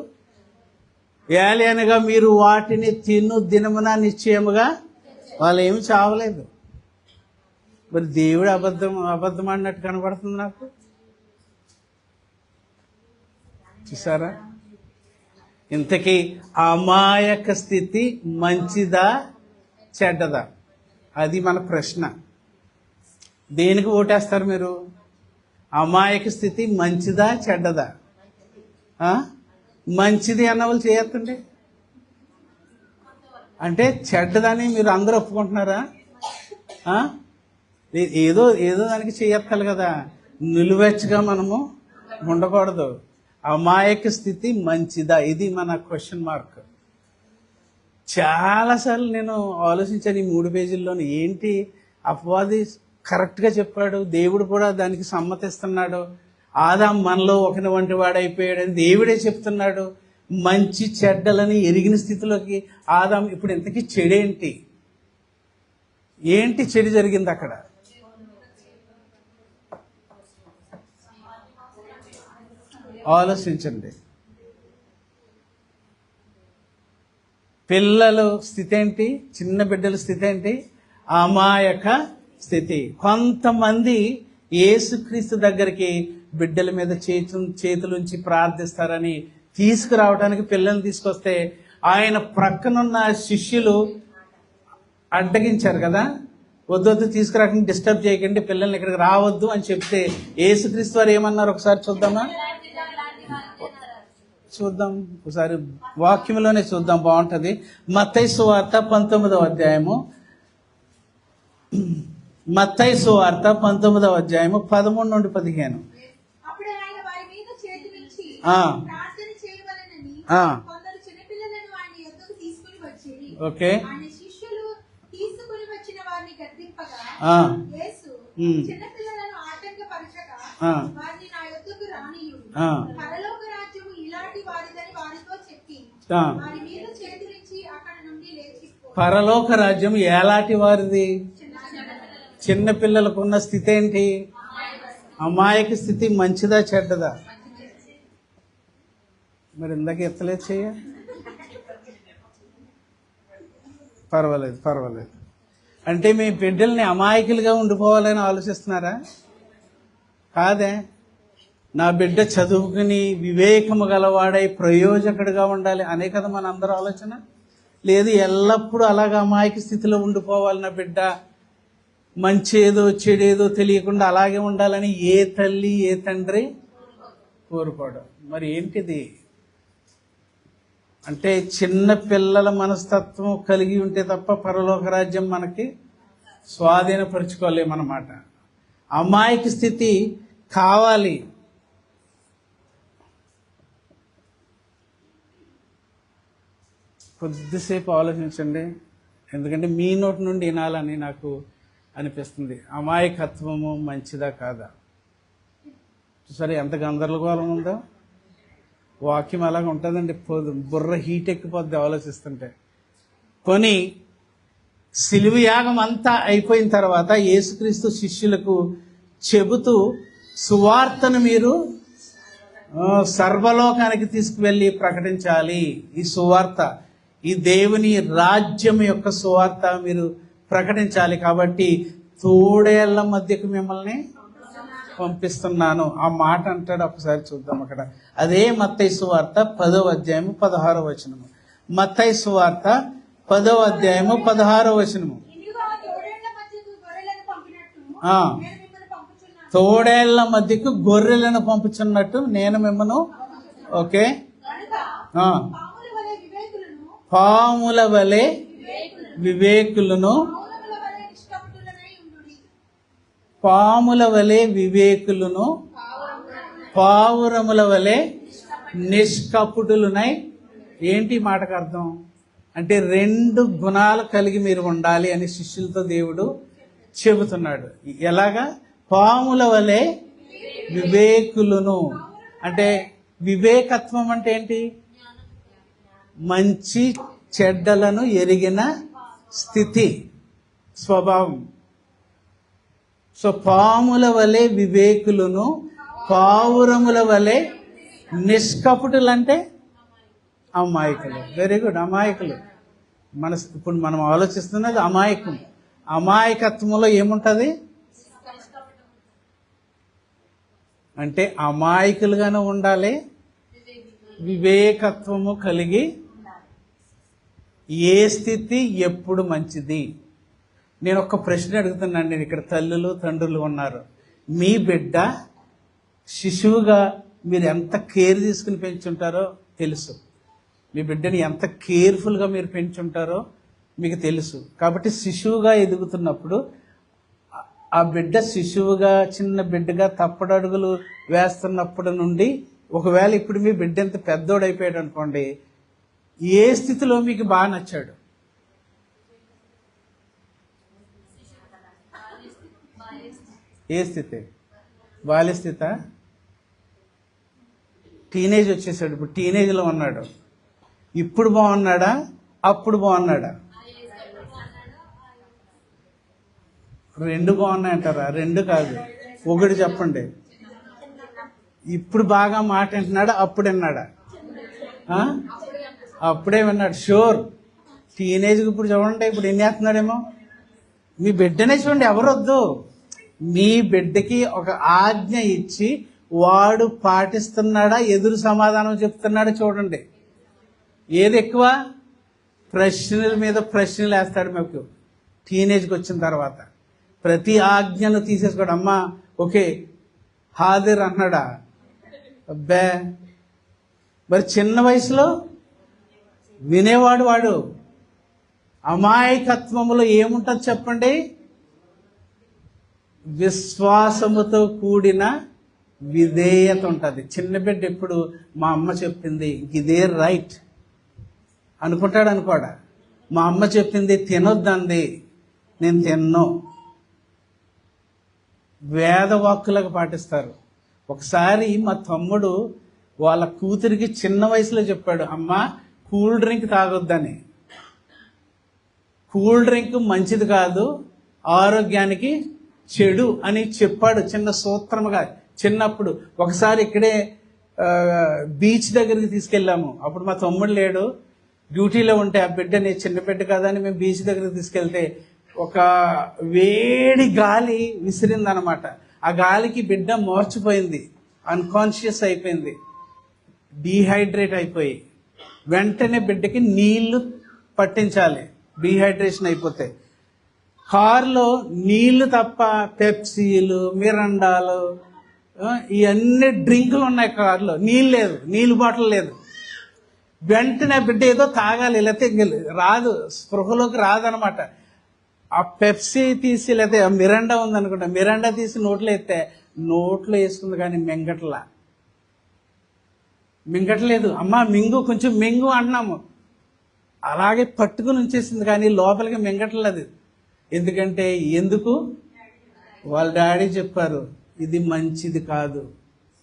ఏలయనగా మీరు వాటిని తిను దినమున నిశ్చయముగా. వాళ్ళు ఏమి చావలేదు. మరి దేవుడు అబద్ధం అన్నట్టు కనబడుతుంది నాకు. చూసారా? ఇంతకీ అమాయక స్థితి మంచిదా చెడ్డదా? అది మన ప్రశ్న. దేనికి ఓటేస్తారు మీరు? అమాయక స్థితి మంచిదా చెడ్డదా? మంచిది అన్న వాళ్ళు చేయొద్దండి. అంటే చెడ్డదని మీరు అందరూ ఒప్పుకుంటున్నారా? ఏదో దానికి చేయొత్తాలి కదా. నిలువెచ్చగా మనము ఉండకూడదు. అమాయక స్థితి మంచిదా? ఇది మన క్వశ్చన్ మార్క్. చాలాసార్లు నేను ఆలోచించాను ఈ 3 పేజీల్లోని. ఏంటి అపవాది కరెక్ట్గా చెప్పాడు, దేవుడు కూడా దానికి సమ్మతిస్తున్నాడు. ఆదాము మనలో ఒకని వంటి వాడైపోయాడని దేవుడే చెప్తున్నాడు. మంచి చెడ్డలని ఎరిగిన స్థితిలోకి ఆదాము. ఇప్పుడు ఇంతకీ చెడేంటి? ఏంటి చెడు జరిగింది అక్కడ? ఆలోచించండి. పిల్లల స్థితి ఏంటి? చిన్న బిడ్డల స్థితి ఏంటి? అమాయక స్థితి. కొంతమంది యేసుక్రీస్తు దగ్గరికి బిడ్డల మీద చేతులుంచి ప్రార్థిస్తారని తీసుకురావడానికి పిల్లల్ని తీసుకొస్తే ఆయన ప్రక్కనున్న శిష్యులు అడ్డగించారు కదా. వద్దు తీసుకురాకండి, డిస్టర్బ్ చేయకండి, పిల్లల్ని ఇక్కడికి రావద్దు అని చెప్తే యేసుక్రీస్తు వారు ఏమన్నారు ఒకసారి చూద్దాం. ఒకసారి వాక్యంలోనే చూద్దాం, బాగుంటది. మత్తయి సువార్త 19వ అధ్యాయము. మత్తయి సువార్త 19వ అధ్యాయము 13 నుండి 15. ఓకే, పరలోక రాజ్యం ఎలాంటి వారిది? చిన్న పిల్లలకు ఉన్న స్థితి ఏంటి? అమాయక స్థితి మంచిదా చెడ్డదా? మరి ఇందాక ఎత్తలేదు చెయ్య. పర్వాలేదు. అంటే మీ బిడ్డల్ని అమాయకులుగా ఉండిపోవాలని ఆలోచిస్తున్నారా? కాదే. నా బిడ్డ చదువుకుని వివేకము గలవాడై ప్రయోజకుడిగా ఉండాలి అనే కదా మన అందరూ ఆలోచన. లేదు, ఎల్లప్పుడూ అలాగా అమాయక స్థితిలో ఉండిపోవాలి నా బిడ్డ, మంచేదో చెడేదో తెలియకుండా అలాగే ఉండాలని ఏ తల్లి ఏ తండ్రి కోరుకోవడం. మరి ఏంటిది అంటే చిన్న పిల్లల మనస్తత్వం కలిగి ఉంటే తప్ప పరలోక రాజ్యం మనకి స్వాధీనపరుచుకోలేమన్నమాట. అమాయక స్థితి కావాలి. కొద్దిసేపు ఆలోచించండి, ఎందుకంటే మీ నోటి నుండి వినాలని నాకు అనిపిస్తుంది. అమాయకత్వము మంచిదా కాదా? సరే, ఎంత గందరగోళం ఉందో. వాక్యం అలాగ ఉంటుందండి, బుర్ర హీట్ ఎక్కిపోద్ది ఆలోచిస్తుంటే. కొని సిలువ యాగం అంతా అయిపోయిన తర్వాత యేసుక్రీస్తు శిష్యులకు చెబుతూ, సువార్తను మీరు సర్వలోకానికి తీసుకువెళ్ళి ప్రకటించాలి. ఈ సువార్త ఈ దేవుని రాజ్యం యొక్క సువార్త మీరు ప్రకటించాలి. కాబట్టి తోడేళ్ల మధ్యకు మిమ్మల్ని పంపిస్తున్నాను. ఆ మాట అంటాడు. ఒకసారి చూద్దాం అక్కడ. అదే మత్తయి సువార్త 10వ అధ్యాయము 16వ వచనము. మత్తయి సువార్త 10వ అధ్యాయము 16వ వచనము. తోడేళ్ల మధ్యకు గొర్రెలను పంపుచున్నట్టు నేను మిమ్మను. ఓకే, పాముల వలె వివేకులను, పాముల వలె వివేకులను, పావురముల వలె నిష్కపుటులునై. ఏంటి మాటకు అర్థం అంటే 2 గుణాలు కలిగి మీరు ఉండాలి అని శిష్యులతో దేవుడు చెబుతున్నాడు. ఎలాగా? పాముల వలె వివేకులను. అంటే వివేకత్వం అంటే ఏంటి? మంచి చెడ్డలను ఎరిగిన స్థితి, స్వభావం. సో పాముల వలె వివేకులను, పావురముల వలె నిష్కపుటులు అంటే అమాయకులు. వెరీ గుడ్, అమాయకులు. ఇప్పుడు మనం ఆలోచిస్తున్నది అమాయకం. అమాయకత్వంలో ఏముంటుంది అంటే అమాయకులుగానే ఉండాలి, వివేకత్వము కలిగి. ఏ స్థితి ఎప్పుడు మంచిది? నేను ఒక ప్రశ్న అడుగుతున్నాను. నేను ఇక్కడ తల్లులు తండ్రులు ఉన్నారు. మీ బిడ్డ శిశువుగా మీరు ఎంత కేర్ తీసుకుని పెంచుంటారో తెలుసు. మీ బిడ్డని ఎంత కేర్ఫుల్గా మీరు పెంచుంటారో మీకు తెలుసు. కాబట్టి శిశువుగా ఎదుగుతున్నప్పుడు ఆ బిడ్డ శిశువుగా చిన్న బిడ్డగా తప్పడడుగులు వేస్తున్నప్పటి నుండి, ఒకవేళ ఇప్పుడు మీ బిడ్డ ఎంత పెద్దోడైపోయాడు అనుకోండి, ఏ స్థితిలో మీకు బాగా నచ్చాడు? ఏ స్థితి? బాల్య స్థిత? టీనేజ్ వచ్చేసాడు. ఇప్పుడు టీనేజ్లో ఉన్నాడు. ఇప్పుడు బాగున్నాడా, అప్పుడు బాగున్నాడా? 2 బాగున్నాయంటారా? 2 కాదు, 1 చెప్పండి. ఇప్పుడు బాగా మాట వింటున్నాడా, అప్పుడు విన్నాడా? అప్పుడే విన్నాడు. షూర్. టీనేజ్కి ఇప్పుడు చూడండి, ఇప్పుడు ఎన్ని వేస్తున్నాడేమో. మీ బిడ్డనే చూడండి, ఎవరొద్దు. మీ బిడ్డకి ఒక ఆజ్ఞ ఇచ్చి వాడు పాటిస్తున్నాడా, ఎదురు సమాధానం చెప్తున్నాడా చూడండి. ఏది ఎక్కువ? ప్రశ్నల మీద ప్రశ్నలు వేస్తాడు. మీకు టీనేజ్కి వచ్చిన తర్వాత ప్రతి ఆజ్ఞను తీసేసుకోడు. అమ్మా ఓకే హాజరు అన్నాడా? అబ్బే. మరి చిన్న వయసులో వినేవాడు. వాడు అమాయకత్వములో ఏముంటుంది చెప్పండి? విశ్వాసముతో కూడిన విధేయత ఉంటుంది. చిన్న బిడ్డ ఎప్పుడు మా అమ్మ చెప్పింది ఇదే రైట్ అనుకుంటాడు అనుకోడా? మా అమ్మ చెప్పింది తినొద్దంది, నేను తిన్నో. వేదవాక్కులకు పాటిస్తారు. ఒకసారి మా తమ్ముడు వాళ్ళ కూతురికి చిన్న వయసులో చెప్పాడు, అమ్మ కూల్ డ్రింక్ తాగొద్దని. కూల్ డ్రింక్ మంచిది కాదు, ఆరోగ్యానికి చెడు అని చెప్పాడు చిన్న సూత్రముగా చిన్నప్పుడు. ఒకసారి ఇక్కడే బీచ్ దగ్గరికి తీసుకెళ్ళాము. అప్పుడు మా తమ్ముడు లేడు, డ్యూటీలో ఉంటే ఆ బిడ్డని, చిన్న బిడ్డ కదా అని మేము బీచ్ దగ్గరికి తీసుకెళ్తే ఒక వేడి గాలి విసిరిందనమాట. ఆ గాలికి బిడ్డ మోర్చిపోయింది, అన్కాన్షియస్ అయిపోయింది, డీహైడ్రేట్ అయిపోయి. వెంటనే బిడ్డకి నీళ్లు పట్టించాలి డీహైడ్రేషన్ అయిపోతే. కారులో నీళ్లు తప్ప పెప్సీలు, మిరండాలు, ఇవన్నీ డ్రింకులు ఉన్నాయి కారులో. నీళ్ళు లేదు, నీళ్ళు బాటిల్ లేదు. వెంటనే బిడ్డ ఏదో తాగాలి, లేకపోతే రాదు, స్పృహలోకి రాదనమాట. ఆ పెప్సీ తీసి, లేకపోతే మిరండా ఉందనుకుంటా, మిరండా తీసి నోట్లో ఎత్తే నోట్లో వేసుకుంది కానీ మింగట్లేదు. అమ్మ మింగు, కొంచెం మింగు అంటున్నాము, అలాగే పట్టుకుని ఉంచేసింది కానీ లోపలికి మింగట్లేదు. ఎందుకు? వాళ్ళ డాడీ చెప్పారు ఇది మంచిది కాదు,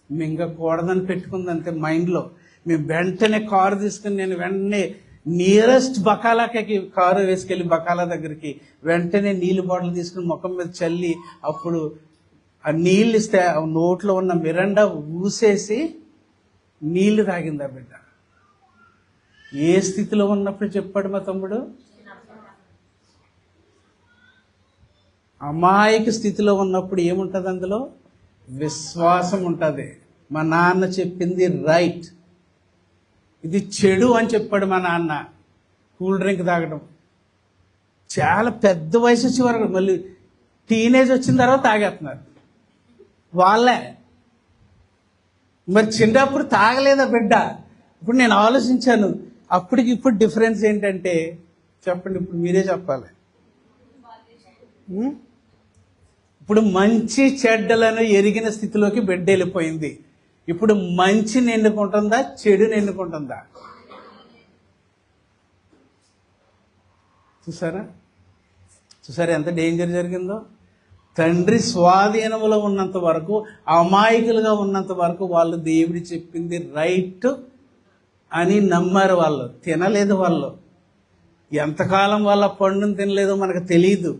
మింగకూడదని పెట్టుకుంది అంతే మైండ్లో. మేము వెంటనే కారు తీసుకుని, నేను వెంటనే నియరెస్ట్ బకాలాకి కారు వేసుకెళ్ళి బకాలా దగ్గరికి వెంటనే నీళ్ళు బాటిల్ తీసుకుని ముఖం మీద చల్లి, అప్పుడు ఆ నీళ్ళు ఇస్తే ఆ నోట్లో ఉన్న మిరండా ఊసేసి నీళ్లు తాగింది ఆ బిడ్డ. ఏ స్థితిలో ఉన్నప్పుడు చెప్పాడు మా తమ్ముడు? అమాయక స్థితిలో ఉన్నప్పుడు ఏముంటుంది అందులో? విశ్వాసం ఉంటుంది. మా నాన్న చెప్పింది రైట్, ఇది చెడు అని చెప్పాడు మా నాన్న. కూల్ డ్రింక్ తాగడం చాలా పెద్ద వయసు వచ్చే వరకు, మళ్ళీ టీనేజ్ వచ్చిన తర్వాత తాగేస్తున్నారు వాళ్ళే. మరి చిన్నప్పుడు తాగలేదా బిడ్డ? ఇప్పుడు నేను ఆలోచించాను, అప్పటికి ఇప్పుడు డిఫరెన్స్ ఏంటంటే, చెప్పండి, ఇప్పుడు మీరే చెప్పాలి. ఇప్పుడు మంచి చెడ్డలను ఎరిగిన స్థితిలోకి బిడ్డ వెళ్ళిపోయింది. ఇప్పుడు మంచిని ఎన్నుకుంటుందా, చెడుని ఎన్నుకుంటుందా? చూసారా ఎంత డేంజర్ జరిగిందో? తండ్రి స్వాధీనంలో ఉన్నంత వరకు, అమాయకులుగా ఉన్నంత వరకు వాళ్ళు దేవుడి చెప్పింది రైట్ అని నమ్మారు. వాళ్ళు తినలేదు. వాళ్ళు ఎంతకాలం వాళ్ళ పండును తినలేదో మనకు తెలియదు.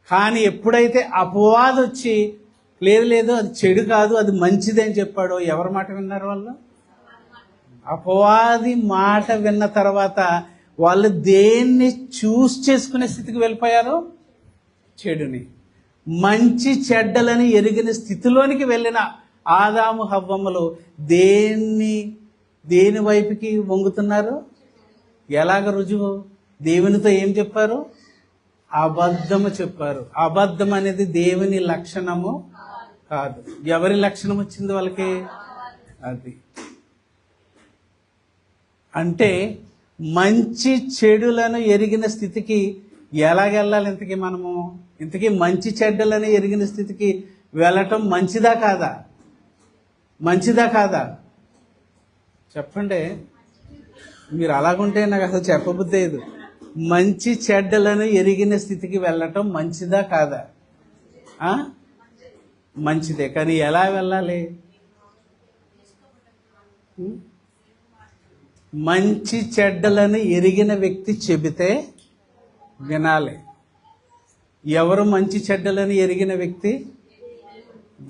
కానీ ఎప్పుడైతే అపవాదం వచ్చి లేదు అది చెడు కాదు, అది మంచిది అని చెప్పాడో, ఎవరి మాట విన్నారు వాళ్ళు? అపవాది మాట విన్న తర్వాత వాళ్ళు దేన్ని చూస్ చేసుకునే స్థితికి వెళ్ళిపోయారు? చెడుని. మంచి చెడ్డలని ఎరిగిన స్థితిలోనికి వెళ్ళిన ఆదాము హవ్వమ్మలు దేని వైపుకి వంగుతున్నారు? ఎలాగ రుజువు? దేవునితో ఏం చెప్పారు? అబద్ధము చెప్పారు. అబద్ధం అనేది దేవుని లక్షణము కాదు. ఎవరి లక్షణం వచ్చింది వాళ్ళకి? అది. అంటే మంచి చెడులను ఎరిగిన స్థితికి ఎలాగెళ్ళాలి? ఇంతకీ మంచి చెడ్డలను ఎరిగిన స్థితికి వెళ్ళటం మంచిదా కాదా? మంచిదా కాదా? చెప్పండి. మీరు అలాగుంటే నాకు అసలు చెప్పబుద్ధి లేదు. మంచి చెడ్డలను ఎరిగిన స్థితికి వెళ్ళటం మంచిదా కాదా? మంచిదే. కానీ ఎలా వెళ్ళాలి? మంచి చెడ్డలను ఎరిగిన వ్యక్తి చెబితే వినాలి. ఎవరు మంచి చెడ్డలను ఎరిగిన వ్యక్తి?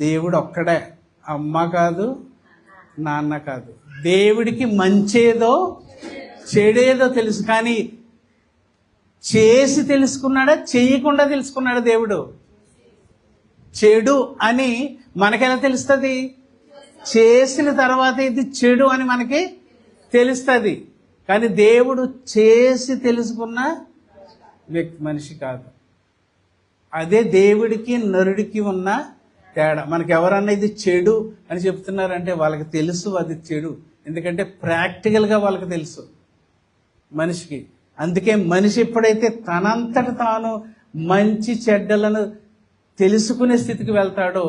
దేవుడు ఒక్కడే. అమ్మ కాదు, నాన్న కాదు. దేవుడికి మంచేదో చెడేదో తెలుసు. కానీ చేసి తెలుసుకున్నాడా, చేయకుండా తెలుసుకున్నాడా? దేవుడు చెడు అని మనకెలా తెలుస్తుంది? చేసిన తర్వాత ఇది చెడు అని మనకి తెలుస్తుంది. కానీ దేవుడు చేసి తెలుసుకున్న వ్యక్తి మనిషి కాదు. అదే దేవుడికి నరుడికి ఉన్న తేడా. మనకి ఎవరన్నా ఇది చెడు అని చెప్తున్నారంటే వాళ్ళకి తెలుసు అది చెడు. ఎందుకంటే ప్రాక్టికల్గా వాళ్ళకి తెలుసు మనిషికి. అందుకే మనిషి ఎప్పుడైతే తనంతట తాను మంచి చెడ్డలను తెలుసుకునే స్థితికి వెళ్తాడో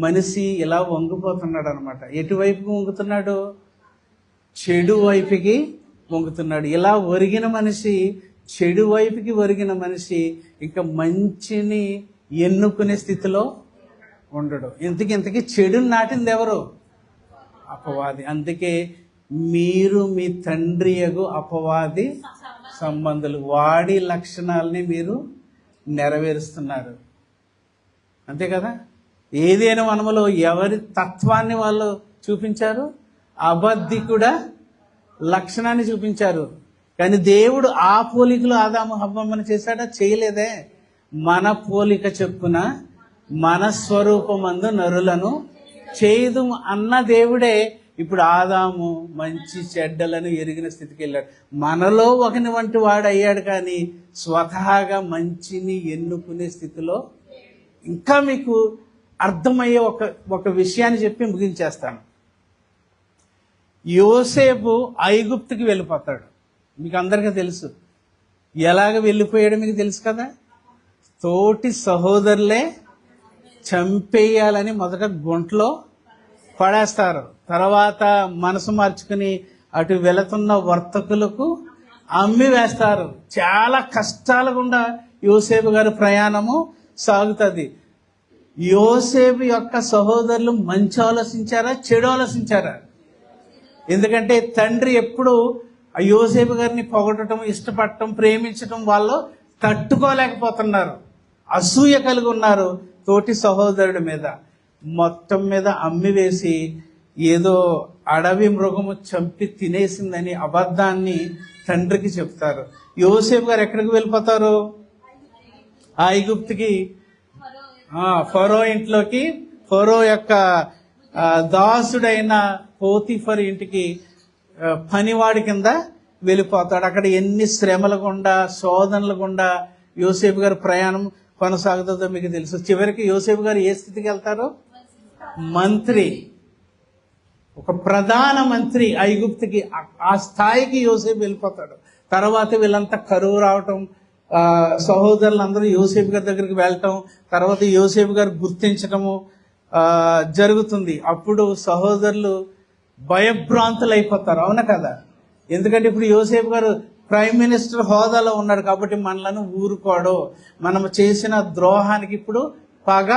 మనిషి ఇలా వంగిపోతున్నాడు అనమాట. ఎటువైపుకి వంగుతున్నాడు? చెడు వైపుకి వంగుతున్నాడు. ఇలా ఒరిగిన మనిషి, చెడు వైపుకి ఒరిగిన మనిషి ఇంకా మంచిని ఎన్నుకునే స్థితిలో ఉండడు. ఇంతకీ చెడుని నాటింది ఎవరు? అపవాది. అందుకే మీరు మీ తండ్రి యగు అపవాది సంబంధులు. వాడి లక్షణాలని మీరు నెరవేరుస్తున్నారు. అంతే కదా? ఏదైనా మనములో ఎవరి తత్వాన్ని వాళ్ళు చూపించారు? అబద్ధికుడ లక్షణాన్ని చూపించారు. కానీ దేవుడు ఆ పోలికలు ఆదాము హవ్వమ్మని చేశాడా? చేయలేదే. మన పోలిక చొప్పున మన స్వరూపమందు నరులను చేయదు అన్న దేవుడే ఇప్పుడు ఆదాము మంచి చెడ్డలను ఎరిగిన స్థితికి వెళ్ళాడు. మనలో ఒకని వంటి వాడు అయ్యాడు, కానీ స్వతహాగా మంచిని ఎన్నుకునే స్థితిలో. ఇంకా మీకు అర్థమయ్యే ఒక విషయాన్ని చెప్పి ముగించేస్తాను. యోసేపు ఐగుప్తుకి వెళ్ళిపోతాడు. మీకు అందరికీ తెలుసు. ఎలాగ వెళ్ళిపోయాడు మీకు తెలుసు కదా? తోటి సహోదరులే చంపేయాలని మొదట గుంటలో పడేస్తారు. తర్వాత మనసు మార్చుకుని అటు వెళుతున్న వర్తకులకు అమ్మి వేస్తారు. చాలా కష్టాల గుండా యోసేపు గారి ప్రయాణము సాగుతుంది. యోసేపు యొక్క సహోదరులు మంచి ఆలోచించారా, చెడు ఆలోచించారా? ఎందుకంటే తండ్రి ఎప్పుడు యోసేపు గారిని పొగడటం, ఇష్టపడటం, ప్రేమించటం వాళ్ళు తట్టుకోలేకపోతున్నారు. అసూయ కలిగి ఉన్నారు తోటి సహోదరుడి మీద. మొత్తం మీద అమ్మి వేసి ఏదో అడవి మృగము చంపి తినేసిందని అబద్ధాన్ని తండ్రికి చెప్తారు. యోసేపు గారు ఎక్కడికి వెళ్ళిపోతారు? ఐగుప్తుకి, ఫరో ఇంట్లోకి, ఫరో యొక్క దాసుడైన పోతీఫర్ ఇంటికి పనివాడి కింద వెళ్ళిపోతాడు. అక్కడ ఎన్ని శ్రమల గుండా, శోధనల గుండా యోసేపు గారి ప్రయాణం కొనసాగుతుందో మీకు తెలుసు. చివరికి యోసేపు గారు ఏ స్థితికి వెళ్తారో, మంత్రి, ఒక ప్రధాన మంత్రి ఐగుప్తుకి, ఆ స్థాయికి యోసేపు వెళ్ళిపోతాడు. తర్వాత వీళ్ళంతా కరువు రావటం, సహోదరులందరూ యోసేపు గారి దగ్గరికి వెళ్ళటం, తర్వాత యోసేపు గారు గుర్తించటము జరుగుతుంది. అప్పుడు సహోదరులు భయభ్రాంతులు అయిపోతారు. అవునా కదా? ఎందుకంటే ఇప్పుడు యోసేపు గారు ప్రైమ్ మినిస్టర్ హోదాలో ఉన్నాడు కాబట్టి మనలను ఊరుకోడు, మనం చేసిన ద్రోహానికి ఇప్పుడు పగ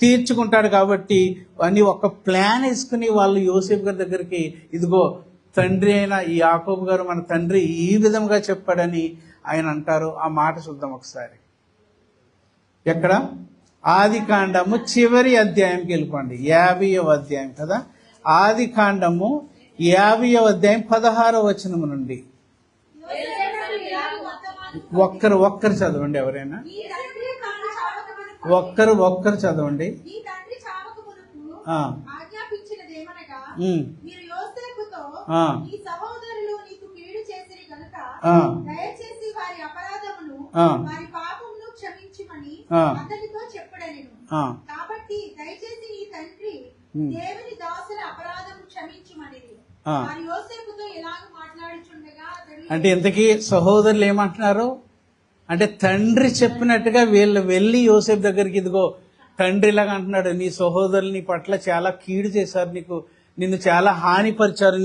తీర్చుకుంటాడు కాబట్టి అని ఒక ప్లాన్ వేసుకుని వాళ్ళు యోసేపు గారి దగ్గరికి, ఇదిగో తండ్రి అయిన ఈ యాకోబు గారు మన తండ్రి ఈ విధంగా చెప్పాడని ఆయన అంటారు. ఆ మాట చూద్దాం ఒకసారి. ఎక్కడ? ఆది కాండము చివరి అధ్యాయంకి వెళ్ళిపోండి. 50వ అధ్యాయం కదా. ఆది కాండము 50వ అధ్యాయం 16వ వచనము నుండి ఒక్కరు చదవండి. ఎవరైనా ఒక్కరు చదవండి. కాబట్టి దయచేసి నీ తండ్రి దేవుని దాసుల అపరాధము క్షమించుమని యోసేపుతో ఇలాగ మాట్లాడుచుండగా. అంటే ఇంతకీ సహోదరులు ఏమంటున్నారు అంటే, తండ్రి చెప్పినట్టుగా వీళ్ళు వెళ్ళి యోసేపు దగ్గరికి, ఇదిగో తండ్రి ఇలాగా అంటున్నాడు, నీ సహోదరులు నీ పట్ల చాలా కీడు చేశారు, నిన్ను చాలా హానిపరిచారు,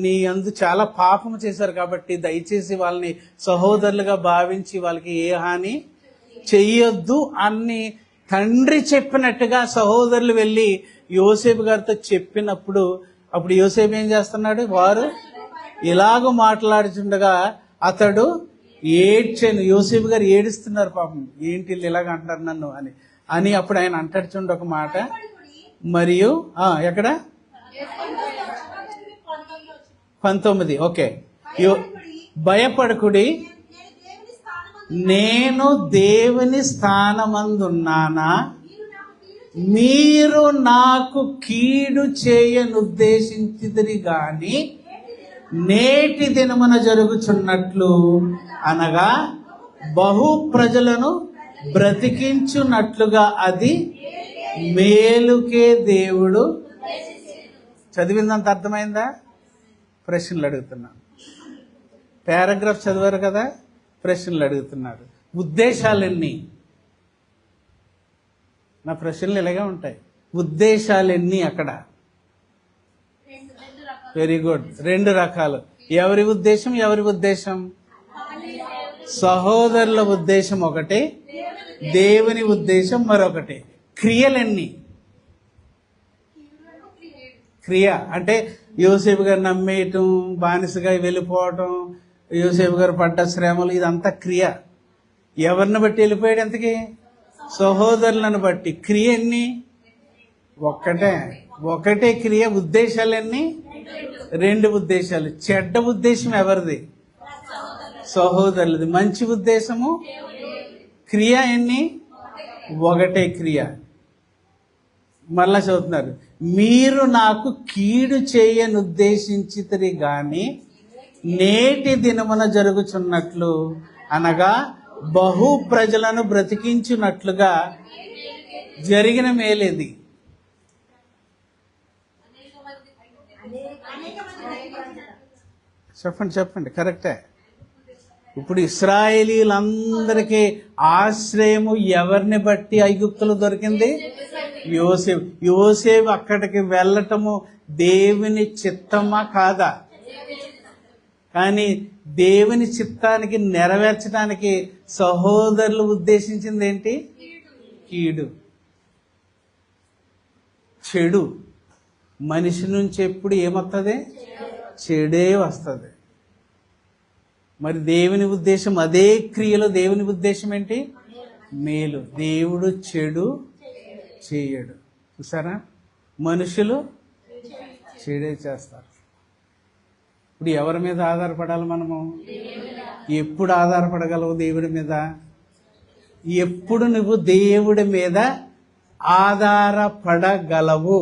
నీ అందు చాలా పాపము చేశారు, కాబట్టి దయచేసి వాళ్ళని సహోదరులుగా భావించి వాళ్ళకి ఏ హాని చెయ్యొద్దు అని తండ్రి చెప్పినట్టుగా సహోదరులు వెళ్ళి యోసేపు గారితో చెప్పినప్పుడు, అప్పుడు యోసేపు ఏం చేస్తున్నాడు? వారు ఇలాగ మాట్లాడుచుండగా అతడు ఏడ్చాను. యోసేపు గారు ఏడుస్తున్నారు, పాపం ఏంటి ఇలాగ అంటారు నన్ను అని అప్పుడు ఆయన అంటాడు చూడండి ఒక మాట. మరియు ఎక్కడ? 19. ఓకే. భయపడకుడి, నేను దేవుని స్థానమందున్నానా, మీరు నాకు కీడు చేయనుద్దేశించిదిరి గాని నేటి దినమున జరుగుచున్నట్లు, అనగా బహు ప్రజలను బ్రతికించున్నట్లుగా అది మేలుకే దేవుడు. చదివిందంత అర్థమైందా? ప్రశ్నలు అడుగుతున్నాను. పారాగ్రాఫ్ చదివారు కదా, ప్రశ్నలు అడుగుతున్నారు. ఉద్దేశాలెన్ని? నా ప్రశ్నలు ఇలాగే ఉంటాయి. ఉద్దేశాలెన్ని అక్కడ? Very good. 2 రకాలు. ఎవరి ఉద్దేశం? సహోదరుల ఉద్దేశం ఒకటి, దేవుని ఉద్దేశం మరొకటి. క్రియలెన్ని? క్రియ అంటే యోసేపు గారు నమ్మేయటం, బానిసగా వెళ్ళిపోవటం, యోసేపు గారు పడ్డ శ్రమలు, ఇదంతా క్రియ. ఎవరిని బట్టి వెళ్ళిపోయాడు? ఎంతకి? సహోదరులను బట్టి. క్రియ ఎన్ని? ఒకటే క్రియ. ఉద్దేశాలు ఎన్ని? 2 ఉద్దేశాలు. చెడ్డ ఉద్దేశం ఎవరిది? సహోదరులది. మంచి ఉద్దేశము క్రియ ఎన్ని? ఒకటే క్రియ. మళ్ళా చదువుతున్నారు, మీరు నాకు కీడు చేయనుద్దేశించితిరి గాని నేటి దినమున జరుగుచున్నట్లు, అనగా బహు ప్రజలను బ్రతికించున్నట్లుగా జరిగిన మేలేది. చెప్పండి. కరెక్టే. ఇప్పుడు ఇశ్రాయేలీలందరికీ ఆశ్రయము ఎవరిని బట్టి ఐగుప్తులు దొరికింది? యోసేపు అక్కడికి వెళ్ళటము దేవుని చిత్తమా కాదా? కానీ దేవుని చిత్తానికి నెరవేర్చడానికి సహోదరులు ఉద్దేశించింది ఏంటి? కీడు. చెడు. మనిషి నుంచి ఎప్పుడు ఏమొస్తుంది? చెడే వస్తుంది. మరి దేవుని ఉద్దేశం, అదే క్రియలో దేవుని ఉద్దేశం ఏంటి? మేలు. దేవుడు చెడు చేయడు. చూసారా? మనుషులు చెడే చేస్తారు. ఇప్పుడు ఎవరి మీద ఆధారపడాలి మనము? ఎప్పుడు ఆధారపడగలవు దేవుడి మీద? ఎప్పుడు నువ్వు దేవుడి మీద ఆధారపడగలవు?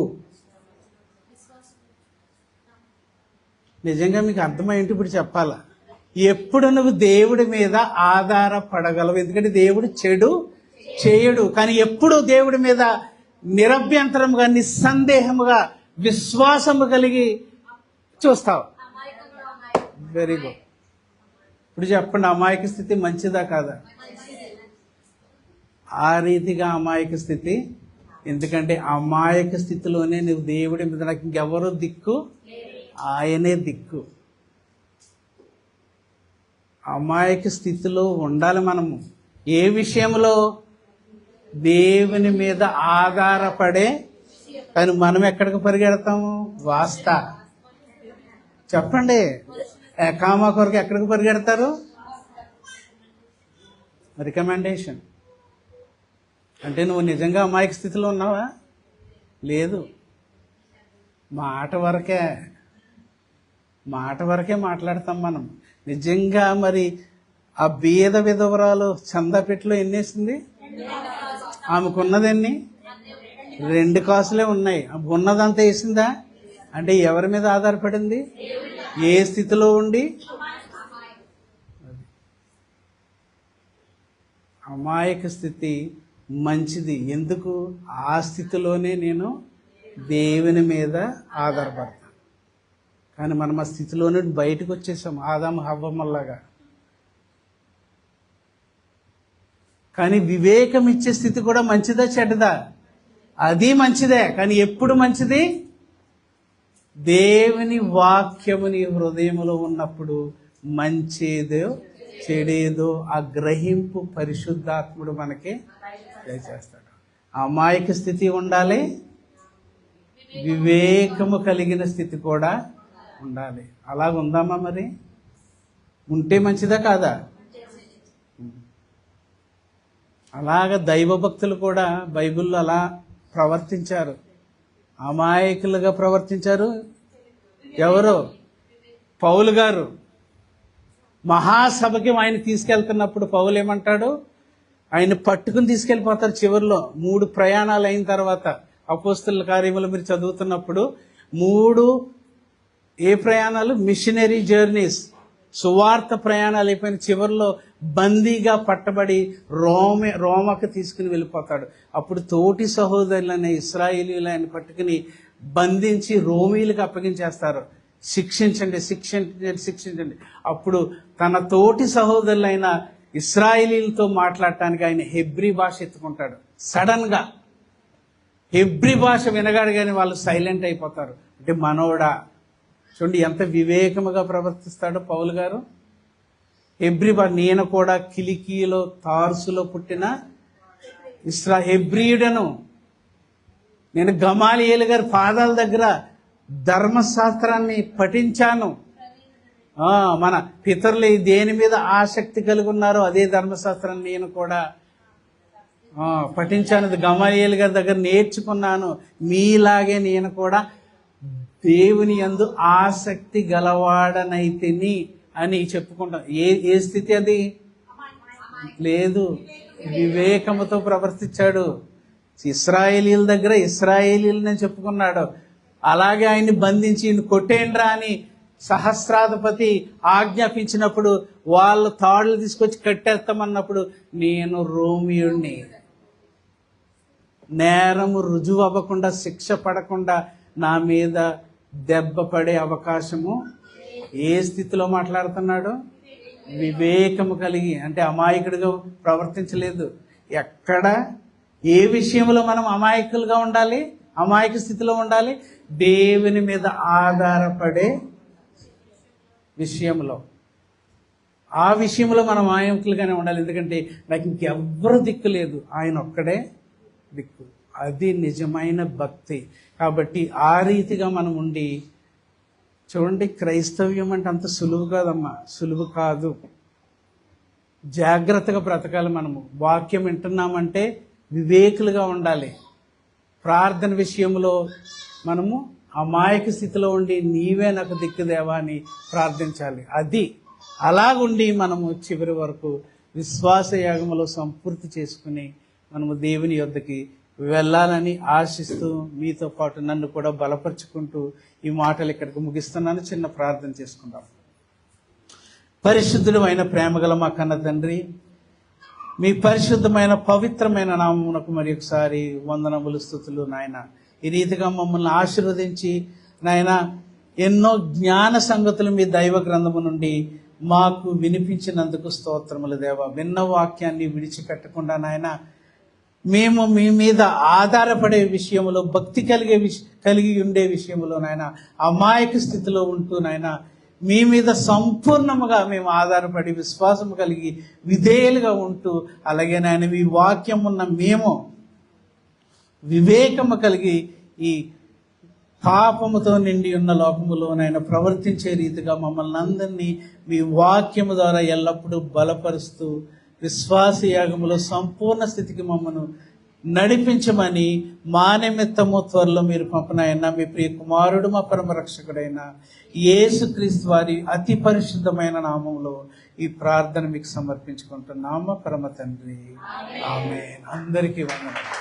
నిజంగా మీకు అర్థమైంటి ఇప్పుడు చెప్పాలా? ఎప్పుడు నువ్వు దేవుడి మీద ఆధారపడగలవు? ఎందుకంటే దేవుడు చెడు చేయడు. కానీ ఎప్పుడు దేవుడి మీద నిరభ్యంతరముగా, నిస్సందేహముగా, విశ్వాసము కలిగి చూస్తావు. Very good. ఇప్పుడు చెప్పండి, అమాయక స్థితి మంచిదా కాదా? ఆ రీతిగా అమాయక స్థితి. ఎందుకంటే అమాయక స్థితిలోనే నువ్వు దేవుడి మీద నాకు ఇంకెవరో దిక్కు, ఆయనే దిక్కు. అమాయక స్థితిలో ఉండాలి మనము. ఏ విషయంలో? దేవుని మీద ఆధారపడే. కానీ మనం ఎక్కడికి పరిగెడతాము? వాస్తా. చెప్పండి, కామా కొరకు ఎక్కడికి పరిగెడతారు? రికమెండేషన్. అంటే నువ్వు నిజంగా అమాయక స్థితిలో ఉన్నావా? లేదు. మాట వరకే మాట్లాడతాం మనం. నిజంగా మరి ఆ బీద విధవరాలు చందాపెట్టులో ఎన్నేసింది? ఆమెకున్నదెన్ని? 2 కాసులే ఉన్నాయి. ఉన్నదంతా వేసిందా? అంటే ఎవరి మీద ఆధారపడింది? ఏ స్థితిలో ఉండి? అమాయక స్థితి మంచిది. ఎందుకు? ఆ స్థితిలోనే నేను దేవుని మీద ఆధారపడతాను. కానీ మనం ఆ స్థితిలోనే బయటకు వచ్చేసాం, ఆదాము హవ్వమ్మలాగా. కానీ వివేకం ఇచ్చే స్థితి కూడా మంచిదా చెడ్డదా? అది మంచిదే. కానీ ఎప్పుడు మంచిది? దేవుని వాక్యము నీ హృదయములో ఉన్నప్పుడు మంచేదో చెడేదో ఆ గ్రహింపు పరిశుద్ధాత్ముడు మనకి దయచేస్తాడు. అమాయక స్థితి ఉండాలి, వివేకము కలిగిన స్థితి కూడా ఉండాలి. అలాగ ఉందామా? మరి ఉంటే మంచిదా కాదా? అలాగ దైవభక్తులు కూడా బైబిల్లో అలా ప్రవర్తించారు, అమాయకులుగా ప్రవర్తించారు. ఎవరు? పౌలు గారు. మహాసభకి ఆయన తీసుకెళ్తున్నప్పుడు పౌలు ఏమంటాడు? ఆయన పట్టుకుని తీసుకెళ్ళిపోతారు. చివరిలో 3 ప్రయాణాలు అయిన తర్వాత అపోస్తలుల కార్యములు మీరు చదువుతున్నప్పుడు 3 ఏ ప్రయాణాలు? మిషనరీ జర్నీస్, సువార్త ప్రయాణాలు అయిపోయిన చివరిలో బందీగా పట్టబడి రోమకు తీసుకుని వెళ్ళిపోతాడు. అప్పుడు తోటి సహోదరులనే ఇశ్రాయేలీయులు ఆయన పట్టుకుని బంధించి రోమీలకు అప్పగించేస్తారు. శిక్షించండి. అప్పుడు తన తోటి సహోదరులైన ఇశ్రాయేలీలతో మాట్లాడటానికి ఆయన హెబ్రీ భాష ఎత్తుకుంటాడు. సడన్ గా హెబ్రీ భాష వినగాడు కానీ వాళ్ళు సైలెంట్ అయిపోతారు. అంటే మనోడా, చూడండి ఎంత వివేకముగా ప్రవర్తిస్తాడో పౌలు గారు. హెబ్రీ భాష. నేను కూడా కిలికీలో తార్సులో పుట్టిన హెబ్రీయుడను. నేను గమాలియేలు గారి పాదాల దగ్గర ధర్మశాస్త్రాన్ని పఠించాను. మన పితరులు దేని మీద ఆసక్తి కలిగి ఉన్నారో అదే ధర్మశాస్త్రాన్ని నేను కూడా పఠించాను. గమాలియేలు గారి దగ్గర నేర్చుకున్నాను. మీలాగే నేను కూడా దేవుని యందు ఆసక్తి గలవాడనైతిని అని చెప్పుకుంటాం. ఏ స్థితి అది? లేదు, వివేకముతో ప్రవర్తించాడు. ఇశ్రాయేలీల దగ్గర ఇశ్రాయేలీలని చెప్పుకున్నాడు. అలాగే ఆయన్ని బంధించి కొట్టేండ్రా అని సహస్రాధిపతి ఆజ్ఞాపించినప్పుడు వాళ్ళు తాడులు తీసుకొచ్చి కట్టేస్తామన్నప్పుడు నేను రోమియుణ్ణి, నేరము రుజువు అవ్వకుండా శిక్ష పడకుండా నా మీద దెబ్బ పడే అవకాశము. ఏ స్థితిలో మాట్లాడుతున్నాడు? వివేకము కలిగి. అంటే అమాయకుడిగా ప్రవర్తించలేదు. ఎక్కడ ఏ విషయంలో మనం అమాయకులుగా ఉండాలి? అమాయక స్థితిలో ఉండాలి. దేవుని మీద ఆధారపడే విషయంలో, ఆ విషయంలో మనం అమాయకులుగానే ఉండాలి. ఎందుకంటే నాకు ఇంకెవ్వరు దిక్కు లేదు, ఆయన ఒక్కడే దిక్కు. అది నిజమైన భక్తి. కాబట్టి ఆ రీతిగా మనం ఉండి చూడండి. క్రైస్తవ్యం అంటే అంత సులువు కాదమ్మా, సులువు కాదు. జాగ్రత్తగా బ్రతకాలి. మనము వాక్యం వింటున్నామంటే వివేకులుగా ఉండాలి. ప్రార్థన విషయంలో మనము అమాయక స్థితిలో ఉండి నీవే నాకు దిక్కుదేవా అని ప్రార్థించాలి. అది అలాగుండి మనము చివరి వరకు విశ్వాస యాగములో సంపూర్తి చేసుకుని మనము దేవుని యొద్దకి వెళ్ళాలని ఆశిస్తూ మీతో పాటు నన్ను కూడా బలపరుచుకుంటూ ఈ మాటలు ఇక్కడికి ముగిస్తున్నాను. చిన్న ప్రార్థన చేసుకుందాం. పరిశుద్ధుడు అయిన ప్రేమగల మా కన్న తండ్రి, మీ పరిశుద్ధమైన పవిత్రమైన నామమునకు మరి ఒకసారి వందనములు, స్తుతులు నాయన. ఈ రీతిగా మమ్మల్ని ఆశీర్వదించి నాయన ఎన్నో జ్ఞాన సంగతులు మీ దైవ గ్రంథము నుండి మాకు వినిపించినందుకు స్తోత్రములు దేవా. విన్న వాక్యాన్ని విడిచిపెట్టకుండా నాయన మేము మీ మీద ఆధారపడే విషయంలో, భక్తి కలిగి ఉండే విషయంలో నాయన అమాయక స్థితిలో ఉంటూ నాయన మీ మీద సంపూర్ణముగా మేము ఆధారపడి విశ్వాసము కలిగి విధేయులుగా ఉంటూ, అలాగే నాయన మీ వాక్యం ఉన్న మేము వివేకము కలిగి ఈ పాపముతో నిండి ఉన్న లోకములోనైనా ప్రవర్తించే రీతిగా మమ్మల్ని అందరినీ మీ వాక్యము ద్వారా ఎల్లప్పుడూ బలపరుస్తూ విశ్వాస యాగములో సంపూర్ణ స్థితికి మమ్మను నడిపించమని మా నిమిత్తము త్వరలో మీరు పంపినాయన్న మీ ప్రియ కుమారుడు మా పరమ రక్షకుడైన యేసుక్రీస్తు వారి అతి పరిశుద్ధమైన నామంలో ఈ ప్రార్థన మీకు సమర్పించుకుంటున్నాము పరమ తండ్రి. ఆమేన్. అందరికీ వందనాలు.